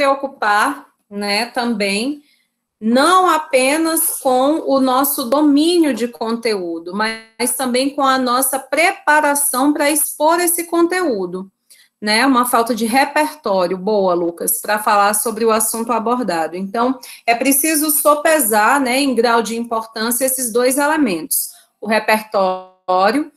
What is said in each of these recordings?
preocupar, né, também, não apenas com o nosso domínio de conteúdo, mas também com a nossa preparação para expor esse conteúdo, né? Uma falta de repertório, boa, Lucas, para falar sobre o assunto abordado. Então, é preciso sopesar, né, em grau de importância, esses dois elementos. O repertório,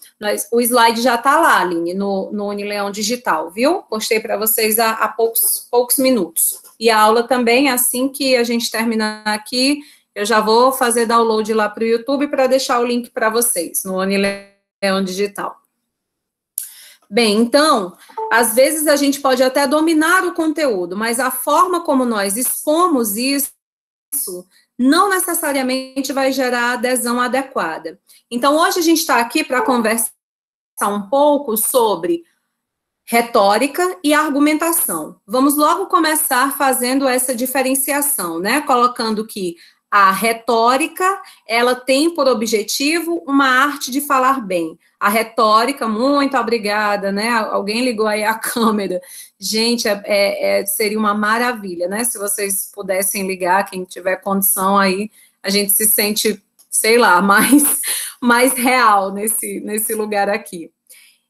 o slide já está lá, Aline, no Unileão Digital, viu? Postei para vocês há poucos minutos. E a aula também, assim que a gente terminar aqui, eu já vou fazer download lá para o YouTube para deixar o link para vocês, no Unileão Digital. Bem, então, às vezes a gente pode até dominar o conteúdo, mas a forma como nós expomos isso não necessariamente vai gerar a adesão adequada. Então, hoje a gente está aqui para conversar um pouco sobre retórica e argumentação. Vamos logo começar fazendo essa diferenciação, né? Colocando que a retórica, ela tem por objetivo uma arte de falar bem. A retórica, muito obrigada, né? Alguém ligou aí a câmera. Gente, seria uma maravilha, né? Se vocês pudessem ligar, quem tiver condição aí, a gente se sente, sei lá, mais real nesse lugar aqui.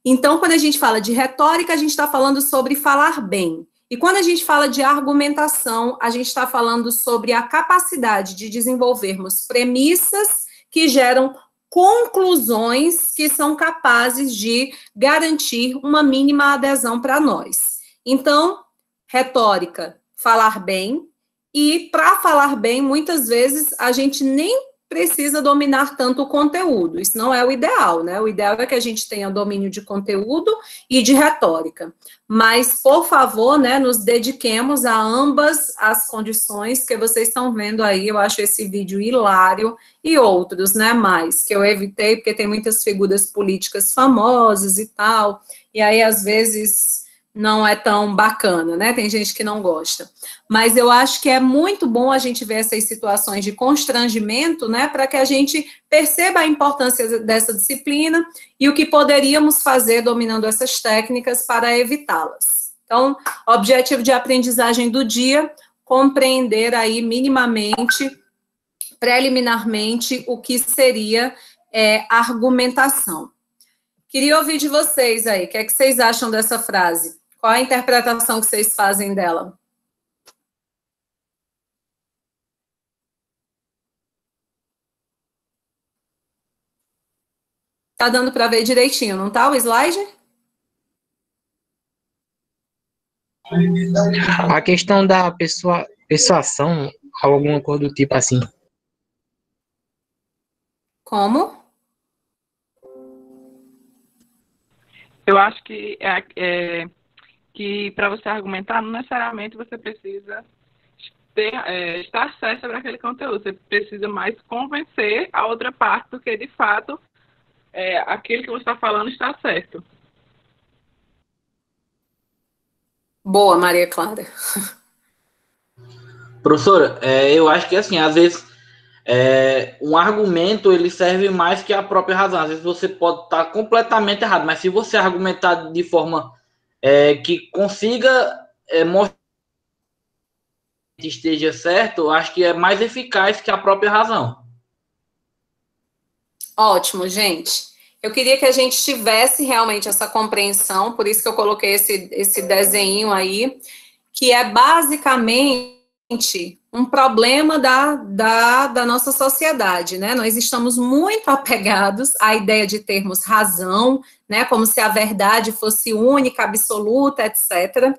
Então, quando a gente fala de retórica, a gente está falando sobre falar bem. E quando a gente fala de argumentação, a gente está falando sobre a capacidade de desenvolvermos premissas que geram conclusões que são capazes de garantir uma mínima adesão para nós. Então, retórica, falar bem. E para falar bem, muitas vezes, a gente nem precisa dominar tanto o conteúdo. Isso não é o ideal, né? O ideal é que a gente tenha domínio de conteúdo e de retórica. Mas, por favor, né, nos dediquemos a ambas as condições que vocês estão vendo aí. Eu acho esse vídeo hilário e outros, né, mais, que eu evitei, porque tem muitas figuras políticas famosas e tal, e aí, às vezes, não é tão bacana, né? Tem gente que não gosta. Mas eu acho que é muito bom a gente ver essas situações de constrangimento, né? Para que a gente perceba a importância dessa disciplina e o que poderíamos fazer dominando essas técnicas para evitá-las. Então, objetivo de aprendizagem do dia, compreender aí minimamente, preliminarmente, o que seria argumentação. Queria ouvir de vocês aí, o que é que vocês acham dessa frase? Qual a interpretação que vocês fazem dela? Tá dando para ver direitinho, não tá o slide? A questão da persuasão, alguma coisa do tipo assim. Como? Eu acho que que para você argumentar, não necessariamente você precisa estar certo sobre aquele conteúdo. Você precisa mais convencer a outra parte do que, de fato, aquilo que você está falando está certo. Boa, Maria Clara. Professora, eu acho que, assim, às vezes, um argumento, ele serve mais que a própria razão. Às vezes você pode estar completamente errado, mas se você argumentar de forma que consiga mostrar que esteja certo, eu acho que é mais eficaz que a própria razão. Ótimo, gente. Eu queria que a gente tivesse realmente essa compreensão, por isso que eu coloquei esse desenho aí, que é basicamente um problema da nossa sociedade, né? Nós estamos muito apegados à ideia de termos razão, né? Como se a verdade fosse única, absoluta, etc.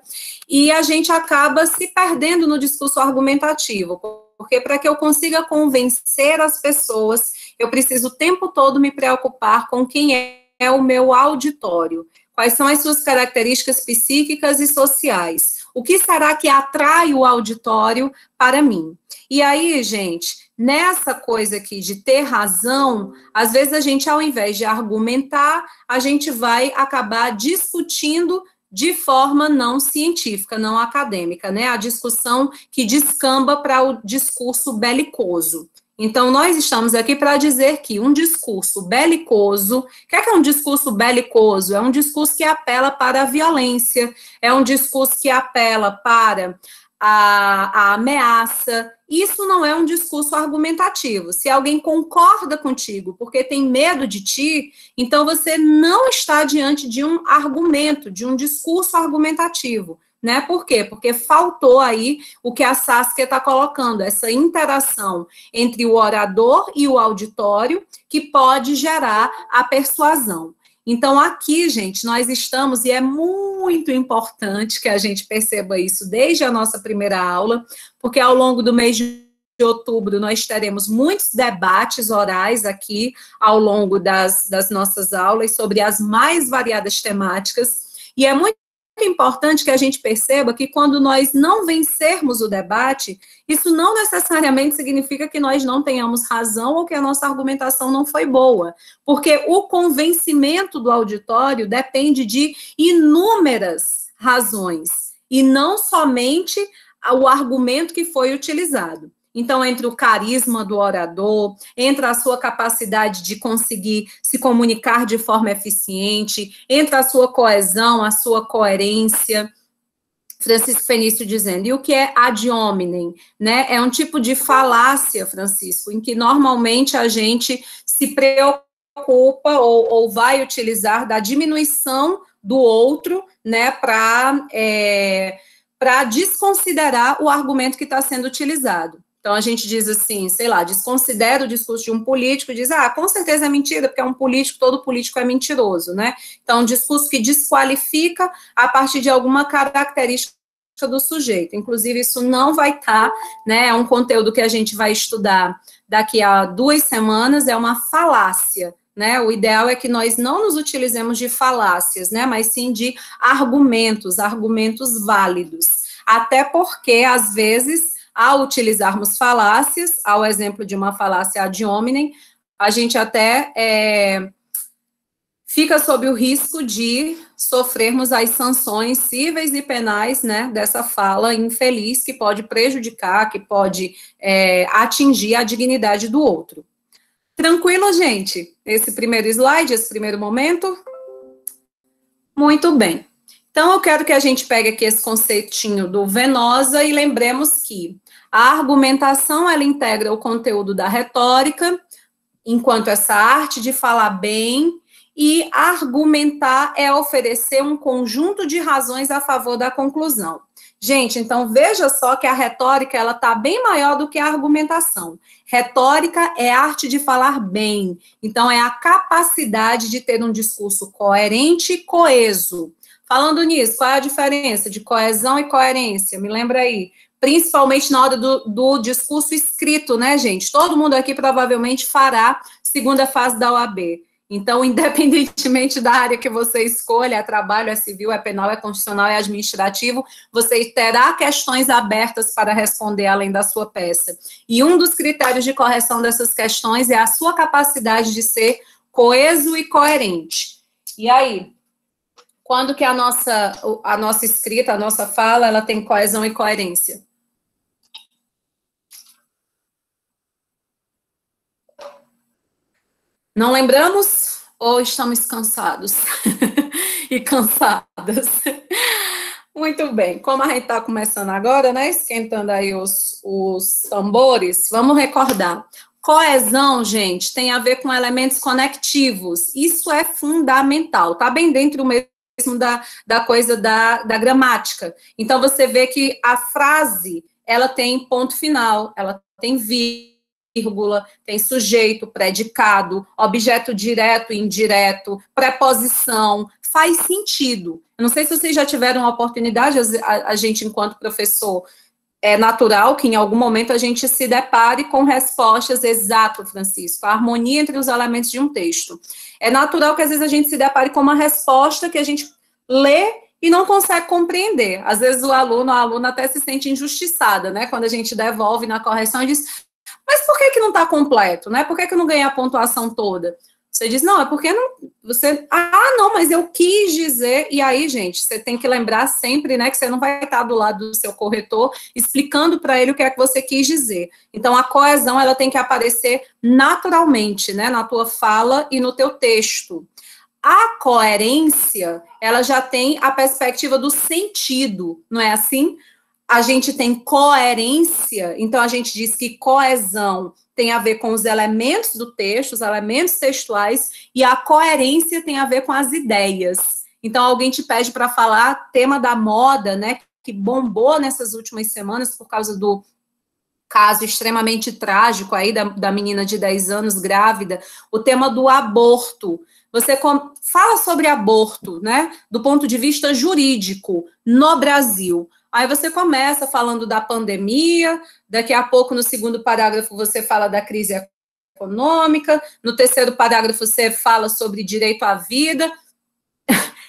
E a gente acaba se perdendo no discurso argumentativo, porque para que eu consiga convencer as pessoas, eu preciso o tempo todo me preocupar com quem é o meu auditório, quais são as suas características psíquicas e sociais, o que será que atrai o auditório para mim. E aí, gente, nessa coisa aqui de ter razão, às vezes a gente, ao invés de argumentar, a gente vai acabar discutindo de forma não científica, não acadêmica, né? A discussão que descamba para o discurso belicoso. Então, nós estamos aqui para dizer que um discurso belicoso, o que é um discurso belicoso? É um discurso que apela para a violência, é um discurso que apela para a ameaça. Isso não é um discurso argumentativo. Se alguém concorda contigo porque tem medo de ti, então você não está diante de um argumento, de um discurso argumentativo. Né? Por quê? Porque faltou aí o que a Saskia está colocando, essa interação entre o orador e o auditório, que pode gerar a persuasão. Então, aqui, gente, nós estamos, e é muito importante que a gente perceba isso desde a nossa primeira aula, porque ao longo do mês de outubro nós teremos muitos debates orais aqui ao longo das nossas aulas sobre as mais variadas temáticas, e é muito importante que a gente perceba que quando nós não vencermos o debate, isso não necessariamente significa que nós não tenhamos razão ou que a nossa argumentação não foi boa, porque o convencimento do auditório depende de inúmeras razões, e não somente o argumento que foi utilizado. Então, entre o carisma do orador, entre a sua capacidade de conseguir se comunicar de forma eficiente, entre a sua coesão, a sua coerência. Francisco Fenício dizendo, e o que é ad hominem, né? É um tipo de falácia, Francisco, em que normalmente a gente se preocupa ou vai utilizar da diminuição do outro, né, para desconsiderar o argumento que está sendo utilizado. Então, a gente diz assim, sei lá, desconsidera o discurso de um político, diz, com certeza é mentira, porque é um político, todo político é mentiroso, né? Então, um discurso que desqualifica a partir de alguma característica do sujeito. Inclusive, isso não vai estar, né? É um conteúdo que a gente vai estudar daqui a 2 semanas, é uma falácia, né? O ideal é que nós não nos utilizemos de falácias, né? Mas sim de argumentos válidos. Até porque, às vezes, ao utilizarmos falácias, ao exemplo de uma falácia ad hominem, a gente até fica sob o risco de sofrermos as sanções cíveis e penais, né, dessa fala infeliz, que pode prejudicar, que pode atingir a dignidade do outro. Tranquilo, gente? Esse primeiro slide, esse primeiro momento? Muito bem. Então, eu quero que a gente pegue aqui esse conceitinho do Venosa e lembremos que a argumentação, ela integra o conteúdo da retórica, enquanto essa arte de falar bem, e argumentar é oferecer um conjunto de razões a favor da conclusão. Gente, então veja só que a retórica, ela está bem maior do que a argumentação. Retórica é arte de falar bem, então é a capacidade de ter um discurso coerente e coeso. Falando nisso, qual é a diferença de coesão e coerência? Me lembra aí. Principalmente na hora do discurso escrito, né, gente? Todo mundo aqui provavelmente fará segunda fase da OAB. Então, independentemente da área que você escolha, é trabalho, é civil, é penal, é constitucional, é administrativo, você terá questões abertas para responder além da sua peça. E um dos critérios de correção dessas questões é a sua capacidade de ser coeso e coerente. E aí, quando que a nossa escrita, a nossa fala, ela tem coesão e coerência? Não lembramos ou estamos cansados e cansadas? Muito bem, como a gente está começando agora, né, esquentando aí os tambores, vamos recordar. Coesão, gente, tem a ver com elementos conectivos, isso é fundamental, tá bem dentro mesmo da coisa da gramática. Então, você vê que a frase, ela tem ponto final, ela tem vírgula, tem sujeito, predicado, objeto direto e indireto, preposição, faz sentido. Eu não sei se vocês já tiveram a oportunidade, a gente, enquanto professor, é natural que em algum momento a gente se depare com respostas exatas, Francisco, a harmonia entre os elementos de um texto. É natural que às vezes a gente se depare com uma resposta que a gente lê e não consegue compreender. Às vezes o aluno, a aluna até se sente injustiçada, né? Quando a gente devolve na correção e diz, mas por que não está completo, né? Por que eu não ganhei a pontuação toda? Você diz, não, é porque não, você, não, mas eu quis dizer, e aí, gente, você tem que lembrar sempre, né, que você não vai estar do lado do seu corretor explicando para ele o que é que você quis dizer. Então, a coesão, ela tem que aparecer naturalmente, né, na tua fala e no teu texto. A coerência, ela já tem a perspectiva do sentido, não é assim? a gente tem coerência, então a gente diz que coesão tem a ver com os elementos do texto, os elementos textuais, e a coerência tem a ver com as ideias. Então, alguém te pede para falar tema da moda, né, que bombou nessas últimas semanas por causa do caso extremamente trágico aí da menina de 10 anos grávida, o tema do aborto. Você fala sobre aborto, né, do ponto de vista jurídico no Brasil. Aí você começa falando da pandemia, daqui a pouco no segundo parágrafo você fala da crise econômica, no terceiro parágrafo você fala sobre direito à vida.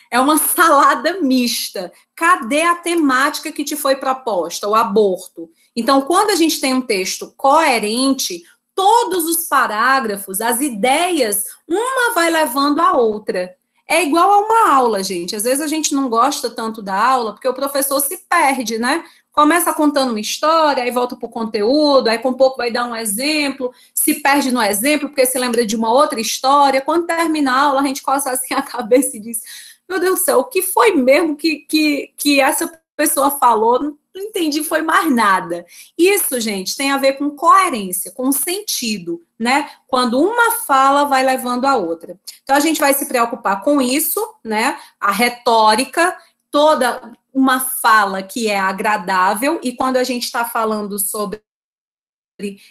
É uma salada mista. Cadê a temática que te foi proposta? O aborto. Então, quando a gente tem um texto coerente, todos os parágrafos, as ideias, uma vai levando a outra. É igual a uma aula, gente. Às vezes a gente não gosta tanto da aula, porque o professor se perde, né? Começa contando uma história, aí volta para o conteúdo, aí com um pouco vai dar um exemplo, se perde no exemplo, porque se lembra de uma outra história. Quando termina a aula, a gente coça assim a cabeça e diz: meu Deus do céu, o que foi mesmo que essa pessoa falou? Não entendi, foi mais nada. Isso, gente, tem a ver com coerência, com sentido, né? Quando uma fala vai levando a outra. Então, a gente vai se preocupar com isso, né? A retórica, toda uma fala que é agradável, e quando a gente está falando sobre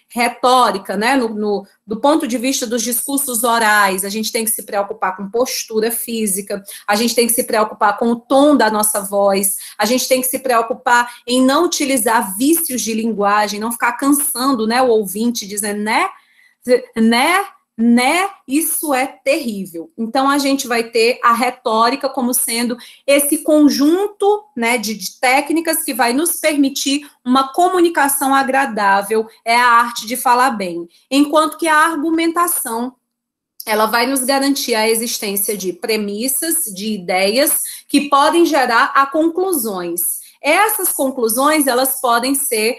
retórica, né, do ponto de vista dos discursos orais, a gente tem que se preocupar com postura física, a gente tem que se preocupar com o tom da nossa voz, a gente tem que se preocupar em não utilizar vícios de linguagem, não ficar cansando, né, o ouvinte dizendo, né, isso é terrível. Então, a gente vai ter a retórica como sendo esse conjunto, né, de técnicas que vai nos permitir uma comunicação agradável, é a arte de falar bem. Enquanto que a argumentação, ela vai nos garantir a existência de premissas, de ideias, que podem gerar a conclusões. Essas conclusões, elas podem ser...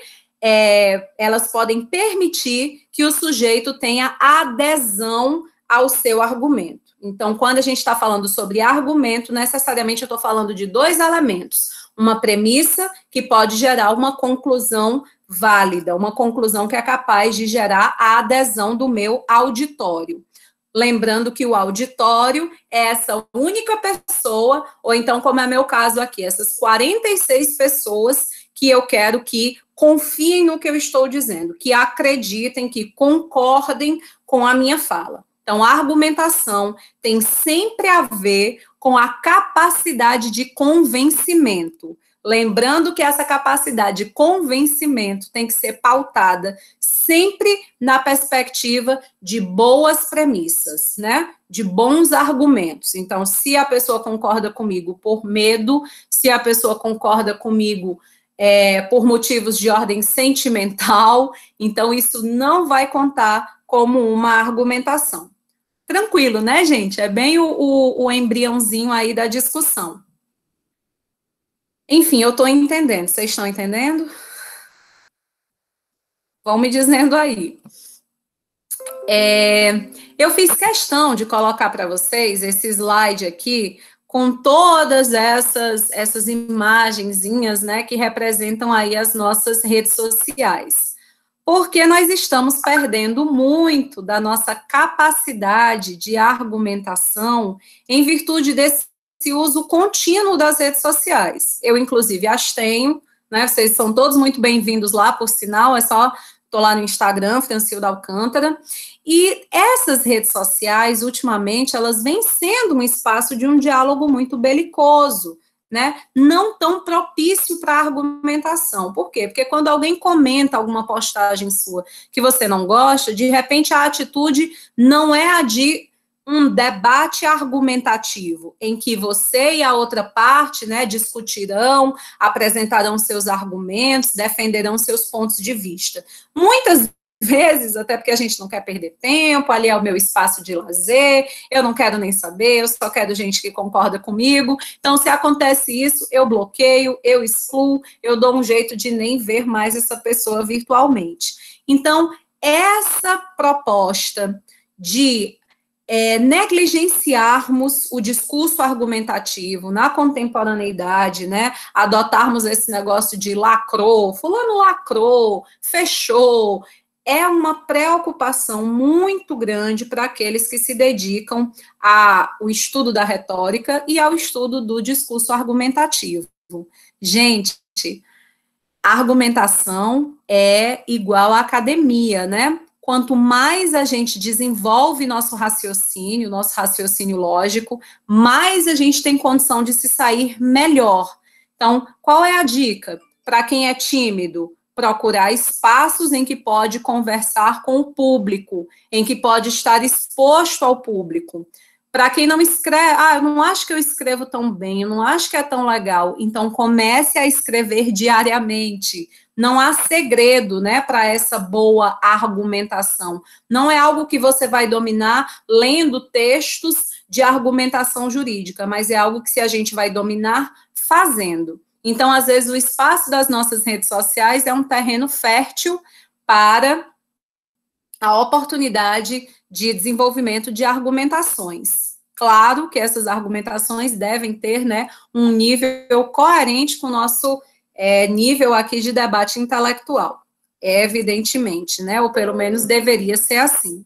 elas podem permitir que o sujeito tenha adesão ao seu argumento. Então, quando a gente está falando sobre argumento, necessariamente eu estou falando de dois elementos. Uma premissa que pode gerar uma conclusão válida, uma conclusão que é capaz de gerar a adesão do meu auditório. Lembrando que o auditório é essa única pessoa, ou então, como é meu caso aqui, essas 46 pessoas que eu quero que confiem no que eu estou dizendo, que acreditem, que concordem com a minha fala. Então, a argumentação tem sempre a ver com a capacidade de convencimento. Lembrando que essa capacidade de convencimento tem que ser pautada sempre na perspectiva de boas premissas, né? De bons argumentos. Então, se a pessoa concorda comigo por medo, se a pessoa concorda comigo por motivos de ordem sentimental, então isso não vai contar como uma argumentação. Tranquilo, né, gente? É bem o embriãozinho aí da discussão. Enfim, eu estou entendendo. Vocês estão entendendo? Vão me dizendo aí. Eu fiz questão de colocar para vocês esse slide aqui, com todas essas imagenzinhas, né, que representam aí as nossas redes sociais. Porque nós estamos perdendo muito da nossa capacidade de argumentação em virtude desse uso contínuo das redes sociais. Eu, inclusive, as tenho, né, vocês são todos muito bem-vindos lá, por sinal, é só... Estou lá no Instagram, Francilda Alcântara, e essas redes sociais, ultimamente, elas vêm sendo um espaço de um diálogo muito belicoso, né? Não tão propício para argumentação. Por quê? Porque quando alguém comenta alguma postagem sua que você não gosta, de repente a atitude não é a de um debate argumentativo, em que você e a outra parte, né, discutirão, apresentarão seus argumentos, defenderão seus pontos de vista. Muitas vezes, até porque a gente não quer perder tempo, ali é o meu espaço de lazer, eu não quero nem saber, eu só quero gente que concorda comigo. Então, se acontece isso, eu bloqueio, eu excluo, eu dou um jeito de nem ver mais essa pessoa virtualmente. Então, essa proposta de negligenciarmos o discurso argumentativo na contemporaneidade, né, adotarmos esse negócio de lacrou, fulano lacrou, fechou, é uma preocupação muito grande para aqueles que se dedicam ao estudo da retórica e ao estudo do discurso argumentativo. Gente, a argumentação é igual à academia, né? Quanto mais a gente desenvolve nosso raciocínio lógico, mais a gente tem condição de se sair melhor. Então, qual é a dica? Para quem é tímido, procurar espaços em que pode conversar com o público, em que pode estar exposto ao público. Para quem não escreve, eu não acho que eu escrevo tão bem, eu não acho que é tão legal, então comece a escrever diariamente. Não há segredo, né, para essa boa argumentação. Não é algo que você vai dominar lendo textos de argumentação jurídica, mas é algo que a gente vai dominar fazendo. Então, às vezes, o espaço das nossas redes sociais é um terreno fértil para a oportunidade de desenvolvimento de argumentações. Claro que essas argumentações devem ter, né, um nível coerente com o nosso nível aqui de debate intelectual, evidentemente, né, ou pelo menos deveria ser assim.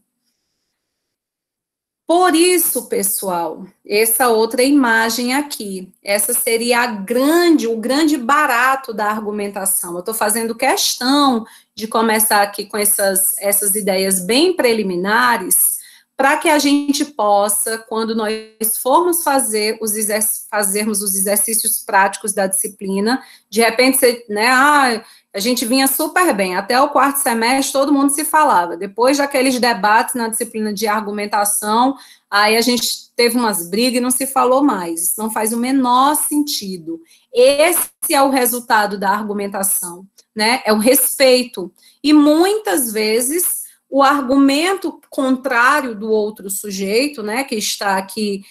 Por isso, pessoal, essa outra imagem aqui, essa seria o grande barato da argumentação. Eu estou fazendo questão de começar aqui com essas ideias bem preliminares, para que a gente possa, quando nós formos fazermos os exercícios práticos da disciplina, de repente, né, a gente vinha super bem, até o quarto semestre todo mundo se falava, depois daqueles debates na disciplina de argumentação, aí a gente teve umas brigas e não se falou mais, isso não faz o menor sentido. Esse é o resultado da argumentação, né, é o respeito, e muitas vezes o argumento contrário do outro sujeito, né, que está aqui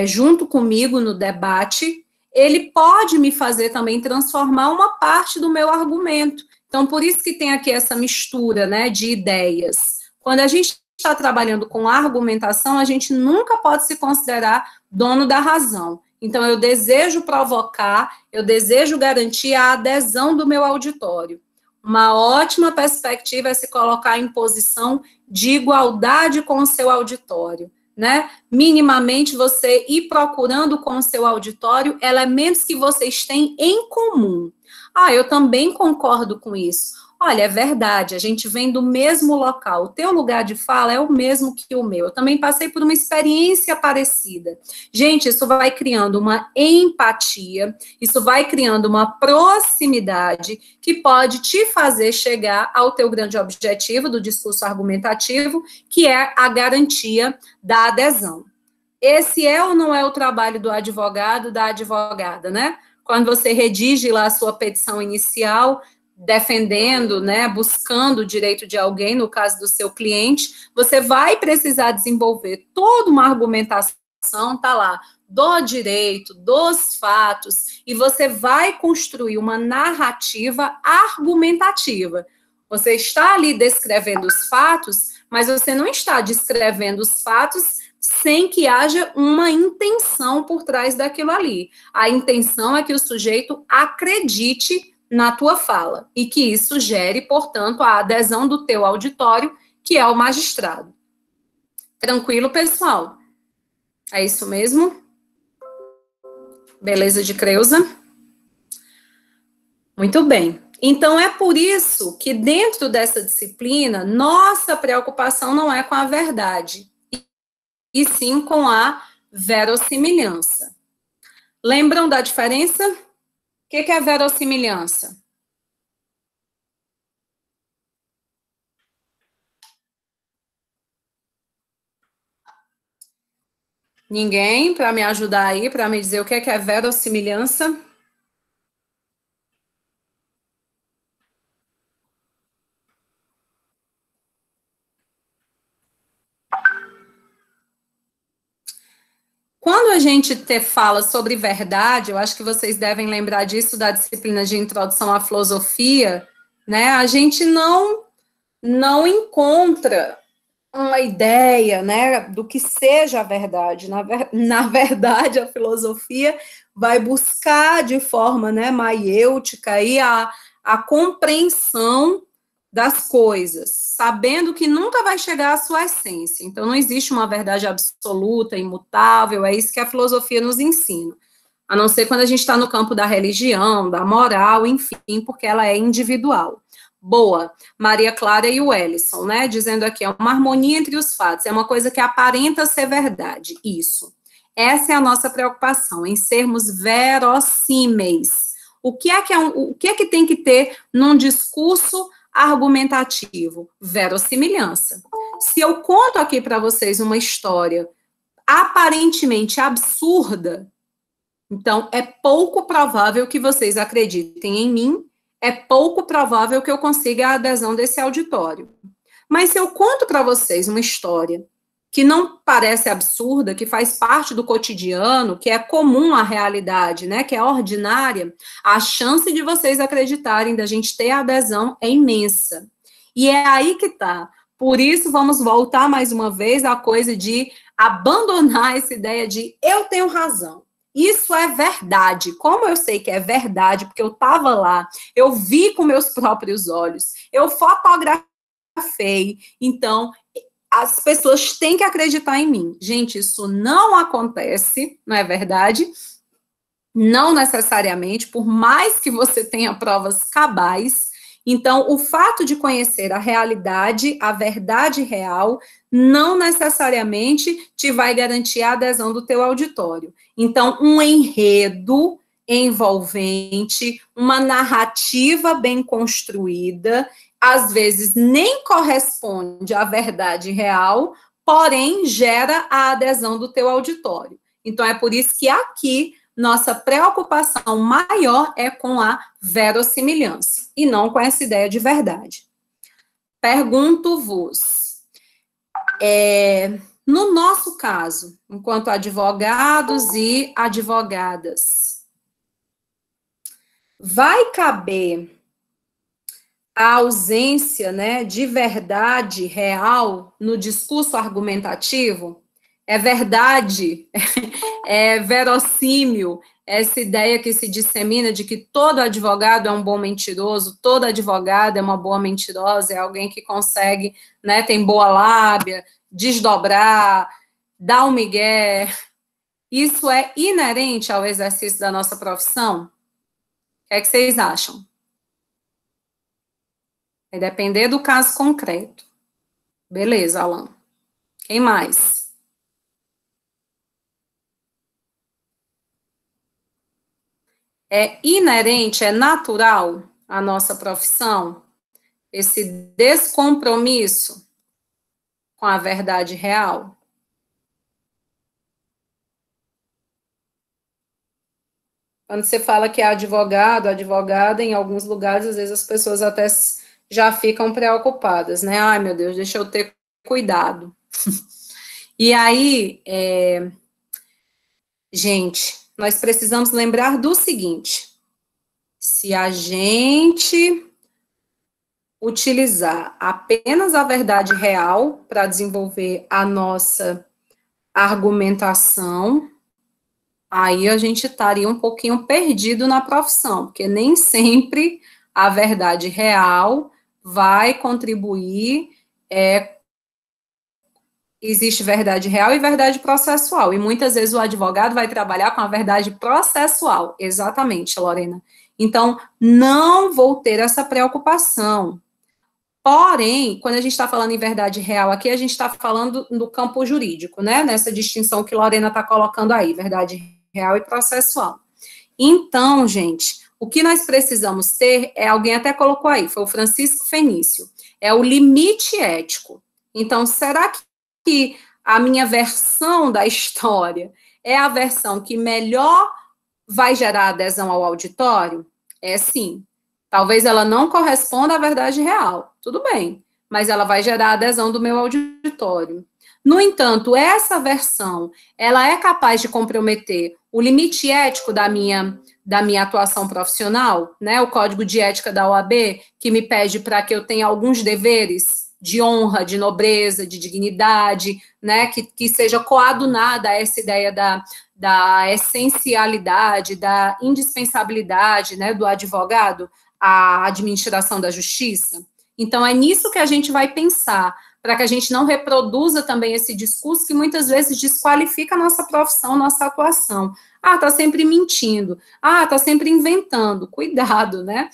junto comigo no debate, ele pode me fazer também transformar uma parte do meu argumento. Então, por isso que tem aqui essa mistura, né, de ideias. Quando a gente está trabalhando com argumentação, a gente nunca pode se considerar dono da razão. Então, eu desejo provocar, eu desejo garantir a adesão do meu auditório. Uma ótima perspectiva é se colocar em posição de igualdade com o seu auditório, né? Minimamente você ir procurando com o seu auditório elementos que vocês têm em comum. Eu também concordo com isso. Olha, é verdade, a gente vem do mesmo local, o teu lugar de fala é o mesmo que o meu, eu também passei por uma experiência parecida. Gente, isso vai criando uma empatia, isso vai criando uma proximidade que pode te fazer chegar ao teu grande objetivo do discurso argumentativo, que é a garantia da adesão. Esse é ou não é o trabalho do advogado, da advogada, né? Quando você redige lá a sua petição inicial, defendendo, né, buscando o direito de alguém, no caso do seu cliente, você vai precisar desenvolver toda uma argumentação, tá lá, do direito, dos fatos, e você vai construir uma narrativa argumentativa. Você está ali descrevendo os fatos, mas você não está descrevendo os fatos sem que haja uma intenção por trás daquilo ali. A intenção é que o sujeito acredite na tua fala, e que isso gere, portanto, a adesão do teu auditório, que é o magistrado. Tranquilo, pessoal? É isso mesmo? Beleza de Creuza? Muito bem. Então, é por isso que dentro dessa disciplina, nossa preocupação não é com a verdade, e sim com a verossimilhança. Lembram da diferença? O que é verossimilhança? Ninguém para me ajudar aí, para me dizer o que é verossimilhança? Quando a gente fala sobre verdade, eu acho que vocês devem lembrar disso da disciplina de introdução à filosofia, né? A gente não encontra uma ideia, né, do que seja a verdade. Na verdade, a filosofia vai buscar de forma, né, maiêutica aí a compreensão das coisas, sabendo que nunca vai chegar à sua essência. Então, não existe uma verdade absoluta, imutável, é isso que a filosofia nos ensina. A não ser quando a gente está no campo da religião, da moral, enfim, porque ela é individual. Boa, Maria Clara e o Ellison, né, dizendo aqui, é uma harmonia entre os fatos, é uma coisa que aparenta ser verdade, isso. Essa é a nossa preocupação, em sermos verossímeis. O que é que tem que ter num discurso argumentativo? Verossimilhança. Se eu conto aqui para vocês uma história aparentemente absurda, então é pouco provável que vocês acreditem em mim, é pouco provável que eu consiga a adesão desse auditório. Mas se eu conto para vocês uma história que não parece absurda, que faz parte do cotidiano, que é comum à realidade, né, que é ordinária, a chance de vocês acreditarem, da gente ter adesão é imensa. E é aí que tá. Por isso, vamos voltar mais uma vez à coisa de abandonar essa ideia de eu tenho razão. Isso é verdade. Como eu sei que é verdade, porque eu estava lá, eu vi com meus próprios olhos, eu fotografei, então as pessoas têm que acreditar em mim. Gente, isso não acontece, não é verdade? Não necessariamente, por mais que você tenha provas cabais. Então, o fato de conhecer a realidade, a verdade real, não necessariamente te vai garantir a adesão do teu auditório. Então, um enredo envolvente, uma narrativa bem construída, às vezes nem corresponde à verdade real, porém gera a adesão do teu auditório. Então, é por isso que aqui nossa preocupação maior é com a verossimilhança e não com essa ideia de verdade. Pergunto-vos, no nosso caso, enquanto advogados e advogadas, vai caber a ausência, né, de verdade real no discurso argumentativo? É verdade, é verossímil essa ideia que se dissemina de que todo advogado é um bom mentiroso, toda advogada é uma boa mentirosa, é alguém que consegue, né, tem boa lábia, desdobrar, dar um migué. Isso é inerente ao exercício da nossa profissão? O que é que vocês acham? Vai depender do caso concreto. Beleza, Alan. Quem mais? É inerente, é natural à nossa profissão esse descompromisso com a verdade real? Quando você fala que é advogado, advogada, em alguns lugares, às vezes as pessoas até já ficam preocupadas, né? Ai, meu Deus, deixa eu ter cuidado. E aí, gente, nós precisamos lembrar do seguinte: se a gente utilizar apenas a verdade real para desenvolver a nossa argumentação, aí a gente estaria um pouquinho perdido na profissão, porque nem sempre a verdade real vai contribuir. Existe verdade real e verdade processual, e muitas vezes o advogado vai trabalhar com a verdade processual. Exatamente, Lorena. Então, não vou ter essa preocupação. Porém, quando a gente está falando em verdade real aqui, a gente está falando no campo jurídico, né? Nessa distinção que Lorena está colocando aí, verdade real e processual. Então, gente, o que nós precisamos ter, alguém até colocou aí, foi o Francisco Fenício, é o limite ético. Então, será que a minha versão da história é a versão que melhor vai gerar adesão ao auditório? É sim. Talvez ela não corresponda à verdade real, tudo bem, mas ela vai gerar adesão do meu auditório. No entanto, essa versão, ela é capaz de comprometer o limite ético da minha atuação profissional, né? O código de ética da OAB, que me pede para que eu tenha alguns deveres de honra, de nobreza, de dignidade, né, que seja coadunada a essa ideia da essencialidade, da indispensabilidade, né, do advogado à administração da justiça. Então, é nisso que a gente vai pensar, para que a gente não reproduza também esse discurso que muitas vezes desqualifica a nossa profissão, nossa atuação. Ah, está sempre mentindo. Ah, está sempre inventando. Cuidado, né?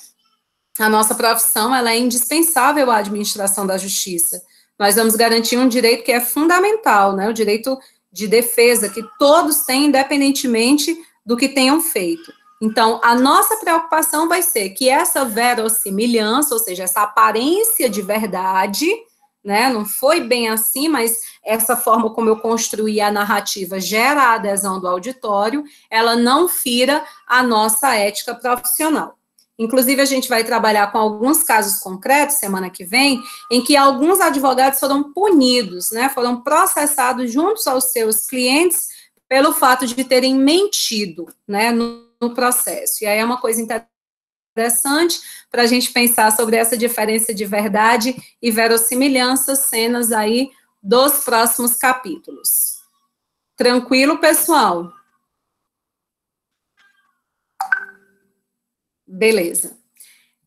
A nossa profissão, ela é indispensável à administração da justiça. Nós vamos garantir um direito que é fundamental, né? O direito de defesa, que todos têm, independentemente do que tenham feito. Então, a nossa preocupação vai ser que essa verossimilhança, ou seja, essa aparência de verdade, né, não foi bem assim, mas essa forma como eu construí a narrativa gera a adesão do auditório, ela não fira a nossa ética profissional. Inclusive, a gente vai trabalhar com alguns casos concretos, semana que vem, em que alguns advogados foram punidos, né, foram processados juntos aos seus clientes pelo fato de terem mentido, né, no processo. E aí é uma coisa interessante para a gente pensar sobre essa diferença de verdade e verossimilhança, cenas aí dos próximos capítulos. Tranquilo, pessoal? Beleza.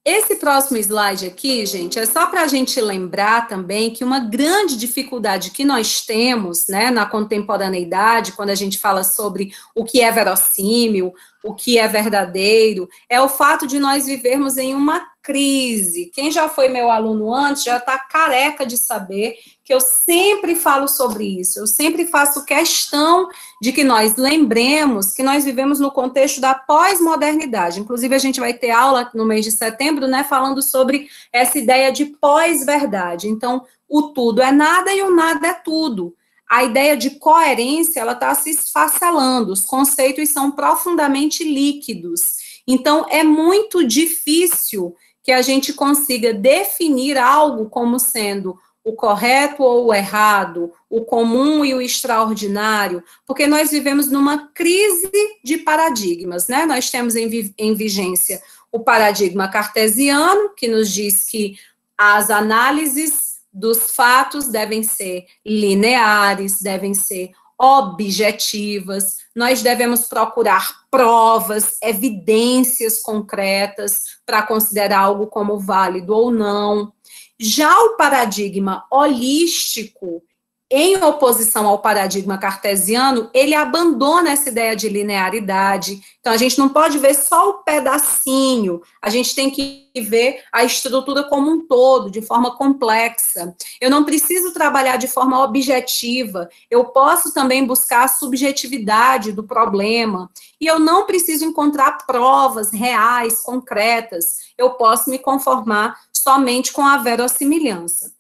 Esse próximo slide aqui, gente, é só para a gente lembrar também que uma grande dificuldade que nós temos, né, na contemporaneidade, quando a gente fala sobre o que é verossímil, o que é verdadeiro, é o fato de nós vivermos em uma crise. Quem já foi meu aluno antes já está careca de saber que eu sempre falo sobre isso, eu sempre faço questão de que nós lembremos que nós vivemos no contexto da pós-modernidade. Inclusive, a gente vai ter aula no mês de setembro, né, falando sobre essa ideia de pós-verdade. Então, o tudo é nada e o nada é tudo. A ideia de coerência, ela está se esfacelando, os conceitos são profundamente líquidos. Então, é muito difícil que a gente consiga definir algo como sendo o correto ou o errado, o comum e o extraordinário, porque nós vivemos numa crise de paradigmas, né? Nós temos em vigência o paradigma cartesiano, que nos diz que as análises dos fatos devem ser lineares, devem ser objetivas, nós devemos procurar provas, evidências concretas para considerar algo como válido ou não. Já o paradigma holístico, em oposição ao paradigma cartesiano, ele abandona essa ideia de linearidade. Então, a gente não pode ver só o pedacinho, a gente tem que ver a estrutura como um todo, de forma complexa. Eu não preciso trabalhar de forma objetiva, eu posso também buscar a subjetividade do problema, e eu não preciso encontrar provas reais, concretas, eu posso me conformar somente com a verossimilhança.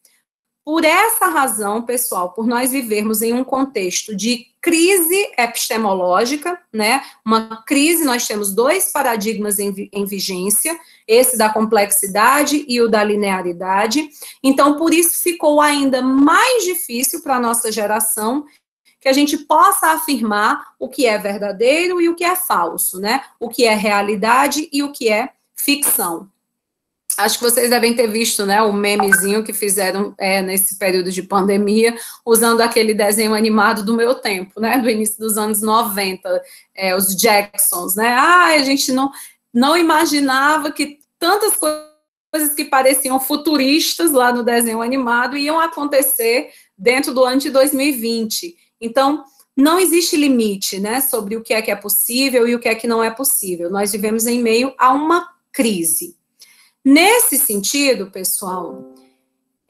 Por essa razão, pessoal, por nós vivermos em um contexto de crise epistemológica, né, uma crise, nós temos dois paradigmas em vigência, esse da complexidade e o da linearidade, então, por isso ficou ainda mais difícil para a nossa geração que a gente possa afirmar o que é verdadeiro e o que é falso, né, o que é realidade e o que é ficção. Acho que vocês devem ter visto, né, o memezinho que fizeram nesse período de pandemia, usando aquele desenho animado do meu tempo, né, do início dos anos 90, os Jacksons, né, a gente não imaginava que tantas coisas que pareciam futuristas lá no desenho animado iam acontecer dentro do ano de 2020. Então, não existe limite, né, sobre o que é possível e o que é que não é possível. Nós vivemos em meio a uma crise. Nesse sentido, pessoal,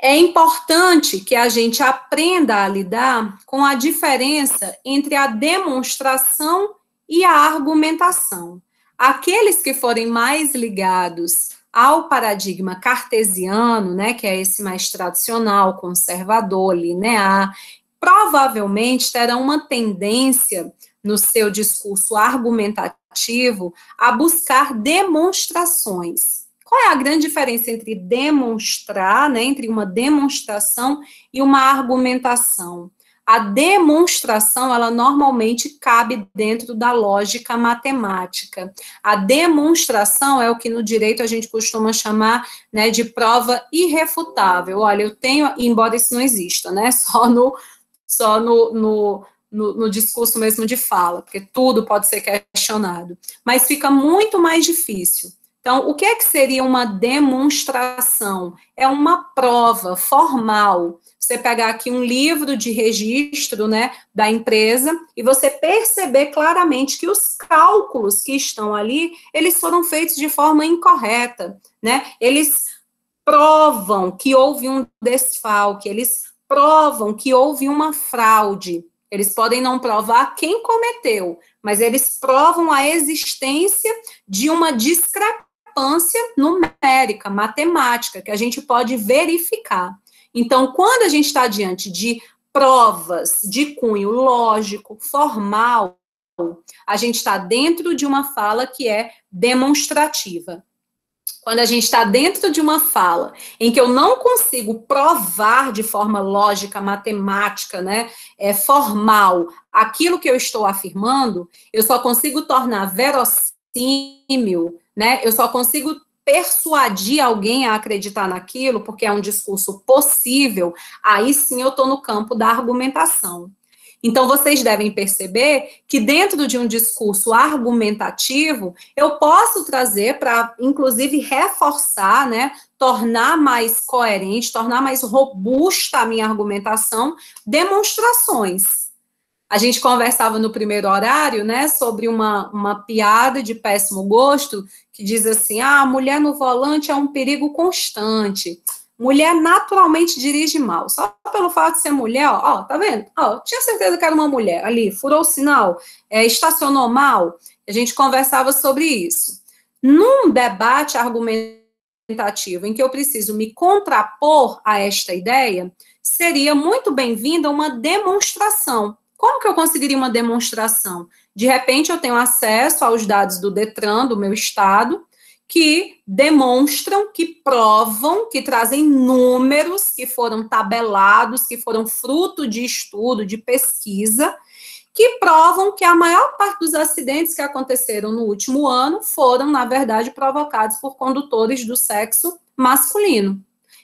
é importante que a gente aprenda a lidar com a diferença entre a demonstração e a argumentação. Aqueles que forem mais ligados ao paradigma cartesiano, né, que é esse mais tradicional, conservador, linear, provavelmente terão uma tendência no seu discurso argumentativo a buscar demonstrações. Qual é a grande diferença entre demonstrar, né, entre uma demonstração e uma argumentação? A demonstração, ela normalmente cabe dentro da lógica matemática. A demonstração é o que no direito a gente costuma chamar, né, de prova irrefutável. Olha, eu tenho, embora isso não exista, né, só no discurso mesmo de fala, porque tudo pode ser questionado, mas fica muito mais difícil. Então, o que é que seria uma demonstração? É uma prova formal. Você pegar aqui um livro de registro, né, da empresa, e você perceber claramente que os cálculos que estão ali, eles foram feitos de forma incorreta, né? Eles provam que houve um desfalque, eles provam que houve uma fraude. Eles podem não provar quem cometeu, mas eles provam a existência de uma discrepância numérica, matemática, que a gente pode verificar. Então, quando a gente está diante de provas de cunho lógico, formal, a gente está dentro de uma fala que é demonstrativa. Quando a gente está dentro de uma fala em que eu não consigo provar de forma lógica, matemática, né, formal, aquilo que eu estou afirmando, eu só consigo tornar verossímil, né, eu só consigo persuadir alguém a acreditar naquilo, porque é um discurso possível, aí sim eu estou no campo da argumentação. Então, vocês devem perceber que dentro de um discurso argumentativo, eu posso trazer para, inclusive, reforçar, né, tornar mais coerente, tornar mais robusta a minha argumentação, demonstrações. A gente conversava no primeiro horário, né, sobre uma piada de péssimo gosto, que diz assim, a mulher no volante é um perigo constante. Mulher naturalmente dirige mal. Só pelo fato de ser mulher, ó, tá vendo? Ó, tinha certeza que era uma mulher ali, furou o sinal, estacionou mal. A gente conversava sobre isso. Num debate argumentativo em que eu preciso me contrapor a esta ideia, seria muito bem-vinda uma demonstração. Como que eu conseguiria uma demonstração? De repente, eu tenho acesso aos dados do Detran, do meu estado, que demonstram, que provam, que trazem números que foram tabelados, que foram fruto de estudo, de pesquisa, que provam que a maior parte dos acidentes que aconteceram no último ano foram, na verdade, provocados por condutores do sexo masculino.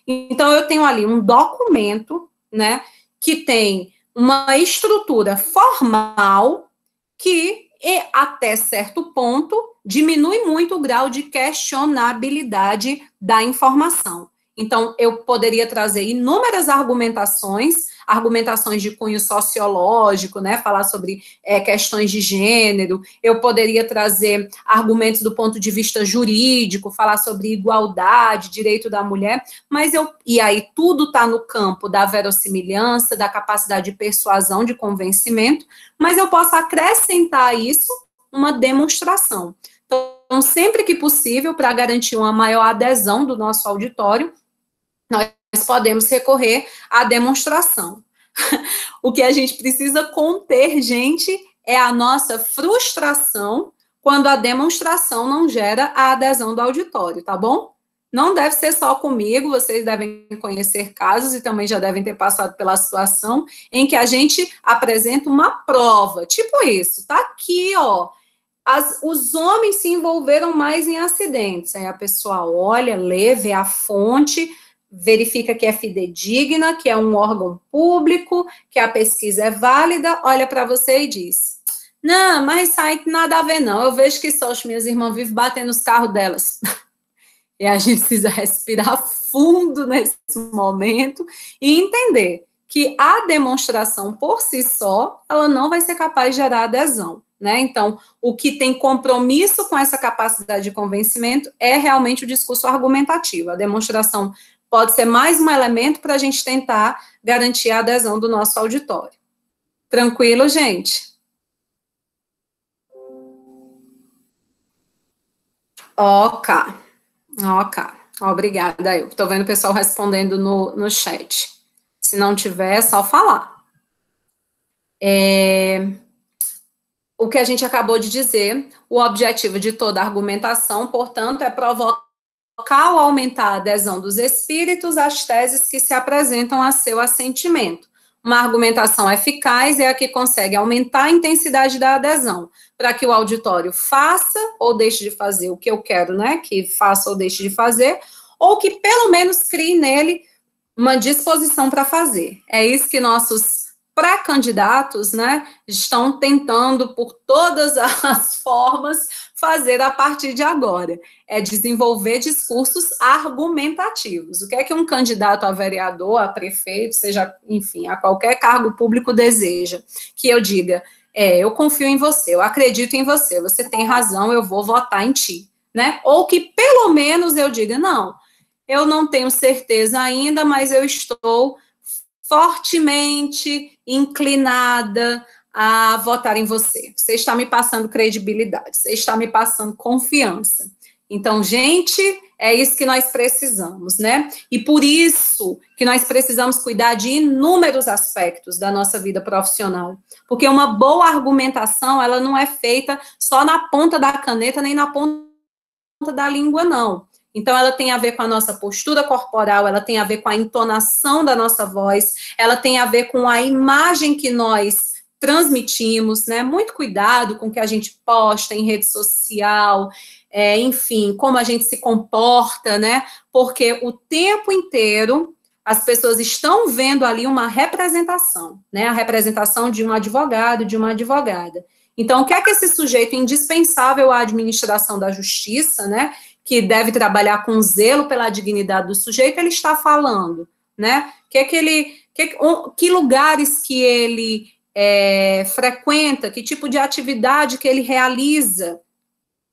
Então, eu tenho ali um documento, né, que tem uma estrutura formal que, até certo ponto, diminui muito o grau de questionabilidade da informação. Então, eu poderia trazer inúmeras argumentações de cunho sociológico, né, falar sobre questões de gênero, eu poderia trazer argumentos do ponto de vista jurídico, falar sobre igualdade, direito da mulher, e aí tudo está no campo da verossimilhança, da capacidade de persuasão, de convencimento, mas eu posso acrescentar a isso uma demonstração. Então, sempre que possível, para garantir uma maior adesão do nosso auditório, nós podemos recorrer à demonstração. O que a gente precisa conter, gente, é a nossa frustração quando a demonstração não gera a adesão do auditório, tá bom? Não deve ser só comigo, vocês devem conhecer casos e também já devem ter passado pela situação em que a gente apresenta uma prova, tipo isso, tá aqui, ó. Os homens se envolveram mais em acidentes. Aí a pessoa olha, lê, vê a fonte, verifica que é fidedigna, que é um órgão público, que a pesquisa é válida, olha para você e diz, não, mas isso aí nada a ver não, eu vejo que só as minhas irmãs vivem batendo nos carros delas. E a gente precisa respirar fundo nesse momento e entender que a demonstração por si só, ela não vai ser capaz de gerar adesão, né? Então, o que tem compromisso com essa capacidade de convencimento é realmente o discurso argumentativo. A demonstração pode ser mais um elemento para a gente tentar garantir a adesão do nosso auditório. Tranquilo, gente? Ok. Obrigada. Eu estou vendo o pessoal respondendo no chat. Se não tiver, é só falar. O que a gente acabou de dizer, o objetivo de toda argumentação, portanto, é provocar ou aumentar a adesão dos espíritos às teses que se apresentam a seu assentimento. Uma argumentação eficaz é a que consegue aumentar a intensidade da adesão, para que o auditório faça ou deixe de fazer o que eu quero, né, que faça ou deixe de fazer, ou que pelo menos crie nele uma disposição para fazer. É isso que nossos pré-candidatos, né, estão tentando por todas as formas fazer a partir de agora, é desenvolver discursos argumentativos. O que é que um candidato a vereador, a prefeito, seja, enfim, a qualquer cargo público deseja? Que eu diga, eu confio em você, eu acredito em você, você tem razão, eu vou votar em ti, né? Ou que pelo menos eu diga, não, eu não tenho certeza ainda, mas eu estou fortemente inclinada a votar em você. Você está me passando credibilidade, você está me passando confiança. Então, gente, é isso que nós precisamos, né? E por isso que nós precisamos cuidar de inúmeros aspectos da nossa vida profissional. Porque uma boa argumentação, ela não é feita só na ponta da caneta, nem na ponta da língua, não. Então, ela tem a ver com a nossa postura corporal, ela tem a ver com a entonação da nossa voz, ela tem a ver com a imagem que nós transmitimos, né? Muito cuidado com o que a gente posta em rede social, enfim, como a gente se comporta, né? Porque o tempo inteiro as pessoas estão vendo ali uma representação, né? A representação de um advogado, de uma advogada. Então, o que é que esse sujeito indispensável à administração da justiça, né? Que deve trabalhar com zelo pela dignidade do sujeito, ele está falando, né? Que lugares que ele frequenta, que tipo de atividade que ele realiza.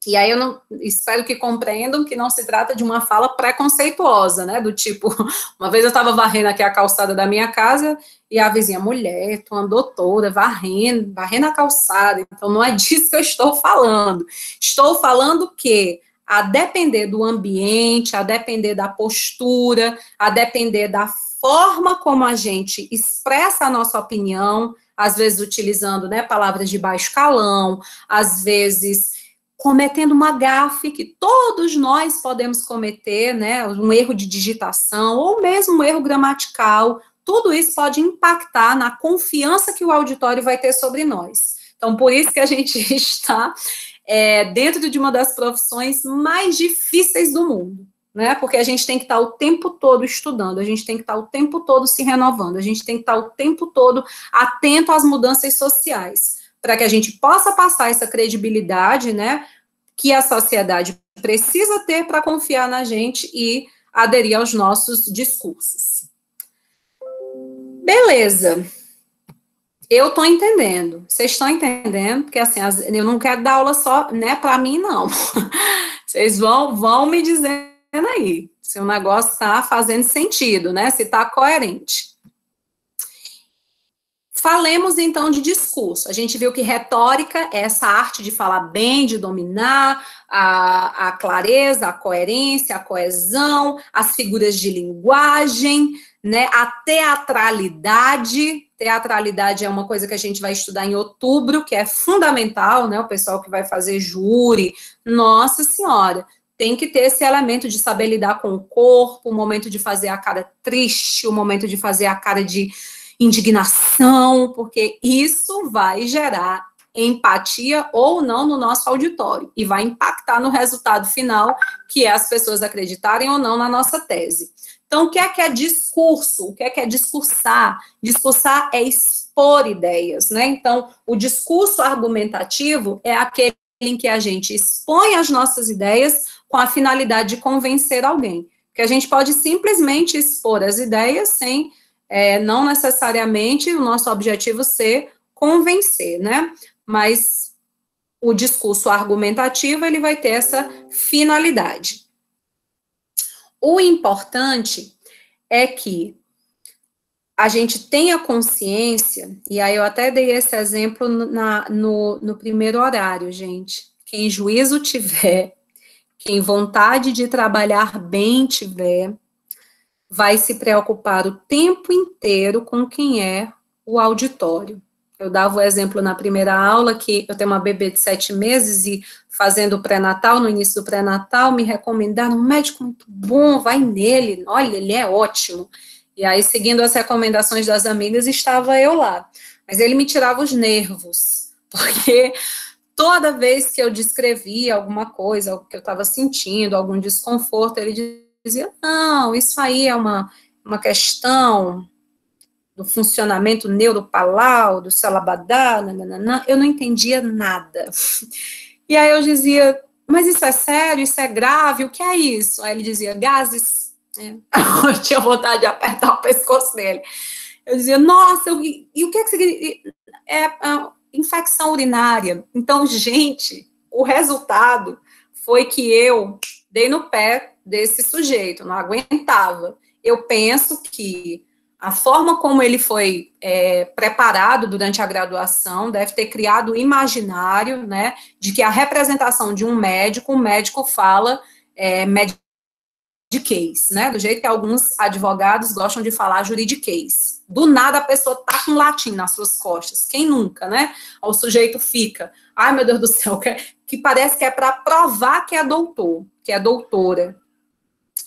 E aí eu espero que compreendam que não se trata de uma fala preconceituosa, né, do tipo, uma vez eu estava varrendo aqui a calçada da minha casa, e a vizinha, mulher, tu andou toda varrendo a calçada, então não é disso que eu estou falando. Estou falando que, a depender do ambiente, a depender da postura, a depender da forma como a gente expressa a nossa opinião, às vezes utilizando, né, palavras de baixo calão, às vezes cometendo uma gafe que todos nós podemos cometer, né, um erro de digitação ou mesmo um erro gramatical, tudo isso pode impactar na confiança que o auditório vai ter sobre nós. Então, por isso que a gente está dentro de uma das profissões mais difíceis do mundo, né? Porque a gente tem que estar o tempo todo estudando, a gente tem que estar o tempo todo se renovando, a gente tem que estar o tempo todo atento às mudanças sociais, para que a gente possa passar essa credibilidade, né, que a sociedade precisa ter para confiar na gente e aderir aos nossos discursos. Beleza. Eu estou entendendo. Vocês estão entendendo? Porque, assim, eu não quero dar aula só, né, para mim, não. Vocês vão me dizendo aí se o negócio está fazendo sentido, né, se está coerente. Falemos, então, de discurso. A gente viu que retórica é essa arte de falar bem, de dominar a clareza, a coerência, a coesão, as figuras de linguagem, né, a teatralidade. Teatralidade é uma coisa que a gente vai estudar em outubro, que é fundamental, né, o pessoal que vai fazer júri, nossa senhora, tem que ter esse elemento de saber lidar com o corpo, o momento de fazer a cara triste, o momento de fazer a cara de indignação, porque isso vai gerar empatia ou não no nosso auditório e vai impactar no resultado final, que é as pessoas acreditarem ou não na nossa tese. Então, o que é discurso? O que é discursar? Discursar é expor ideias, né? Então, o discurso argumentativo é aquele em que a gente expõe as nossas ideias com a finalidade de convencer alguém. Porque a gente pode simplesmente expor as ideias sem não necessariamente o nosso objetivo ser convencer, né? Mas o discurso argumentativo, ele vai ter essa finalidade. O importante é que a gente tenha consciência, e aí eu até dei esse exemplo no primeiro horário, gente. Quem juízo tiver, quem vontade de trabalhar bem tiver, vai se preocupar o tempo inteiro com quem é o auditório. Eu dava o exemplo na primeira aula que eu tenho uma bebê de 7 meses e fazendo o pré-natal, no início do pré-natal, me recomendaram um médico muito bom, vai nele, olha, ele é ótimo. E aí, seguindo as recomendações das amigas, estava eu lá. Mas ele me tirava os nervos, porque toda vez que eu descrevia alguma coisa, algo que eu estava sentindo, algum desconforto, ele dizia, não, isso aí é uma questão do funcionamento neuropalau, do salabadá, nananã. Eu não entendia nada. E aí eu dizia, mas isso é sério, isso é grave, o que é isso? Aí ele dizia, gases. Eu tinha vontade de apertar o pescoço dele. Eu dizia, nossa, e o que é que significa? É infecção urinária. Então, gente, o resultado foi que eu dei no pé desse sujeito, não aguentava. Eu penso que a forma como ele foi preparado durante a graduação deve ter criado o imaginário, né, de que a representação de um médico, o médico fala juridiquês, né, do jeito que alguns advogados gostam de falar juridiquês. Do nada a pessoa tá com latim nas suas costas, quem nunca, né? O sujeito fica, ai meu Deus do céu, que parece que é para provar que é doutor, que é doutora.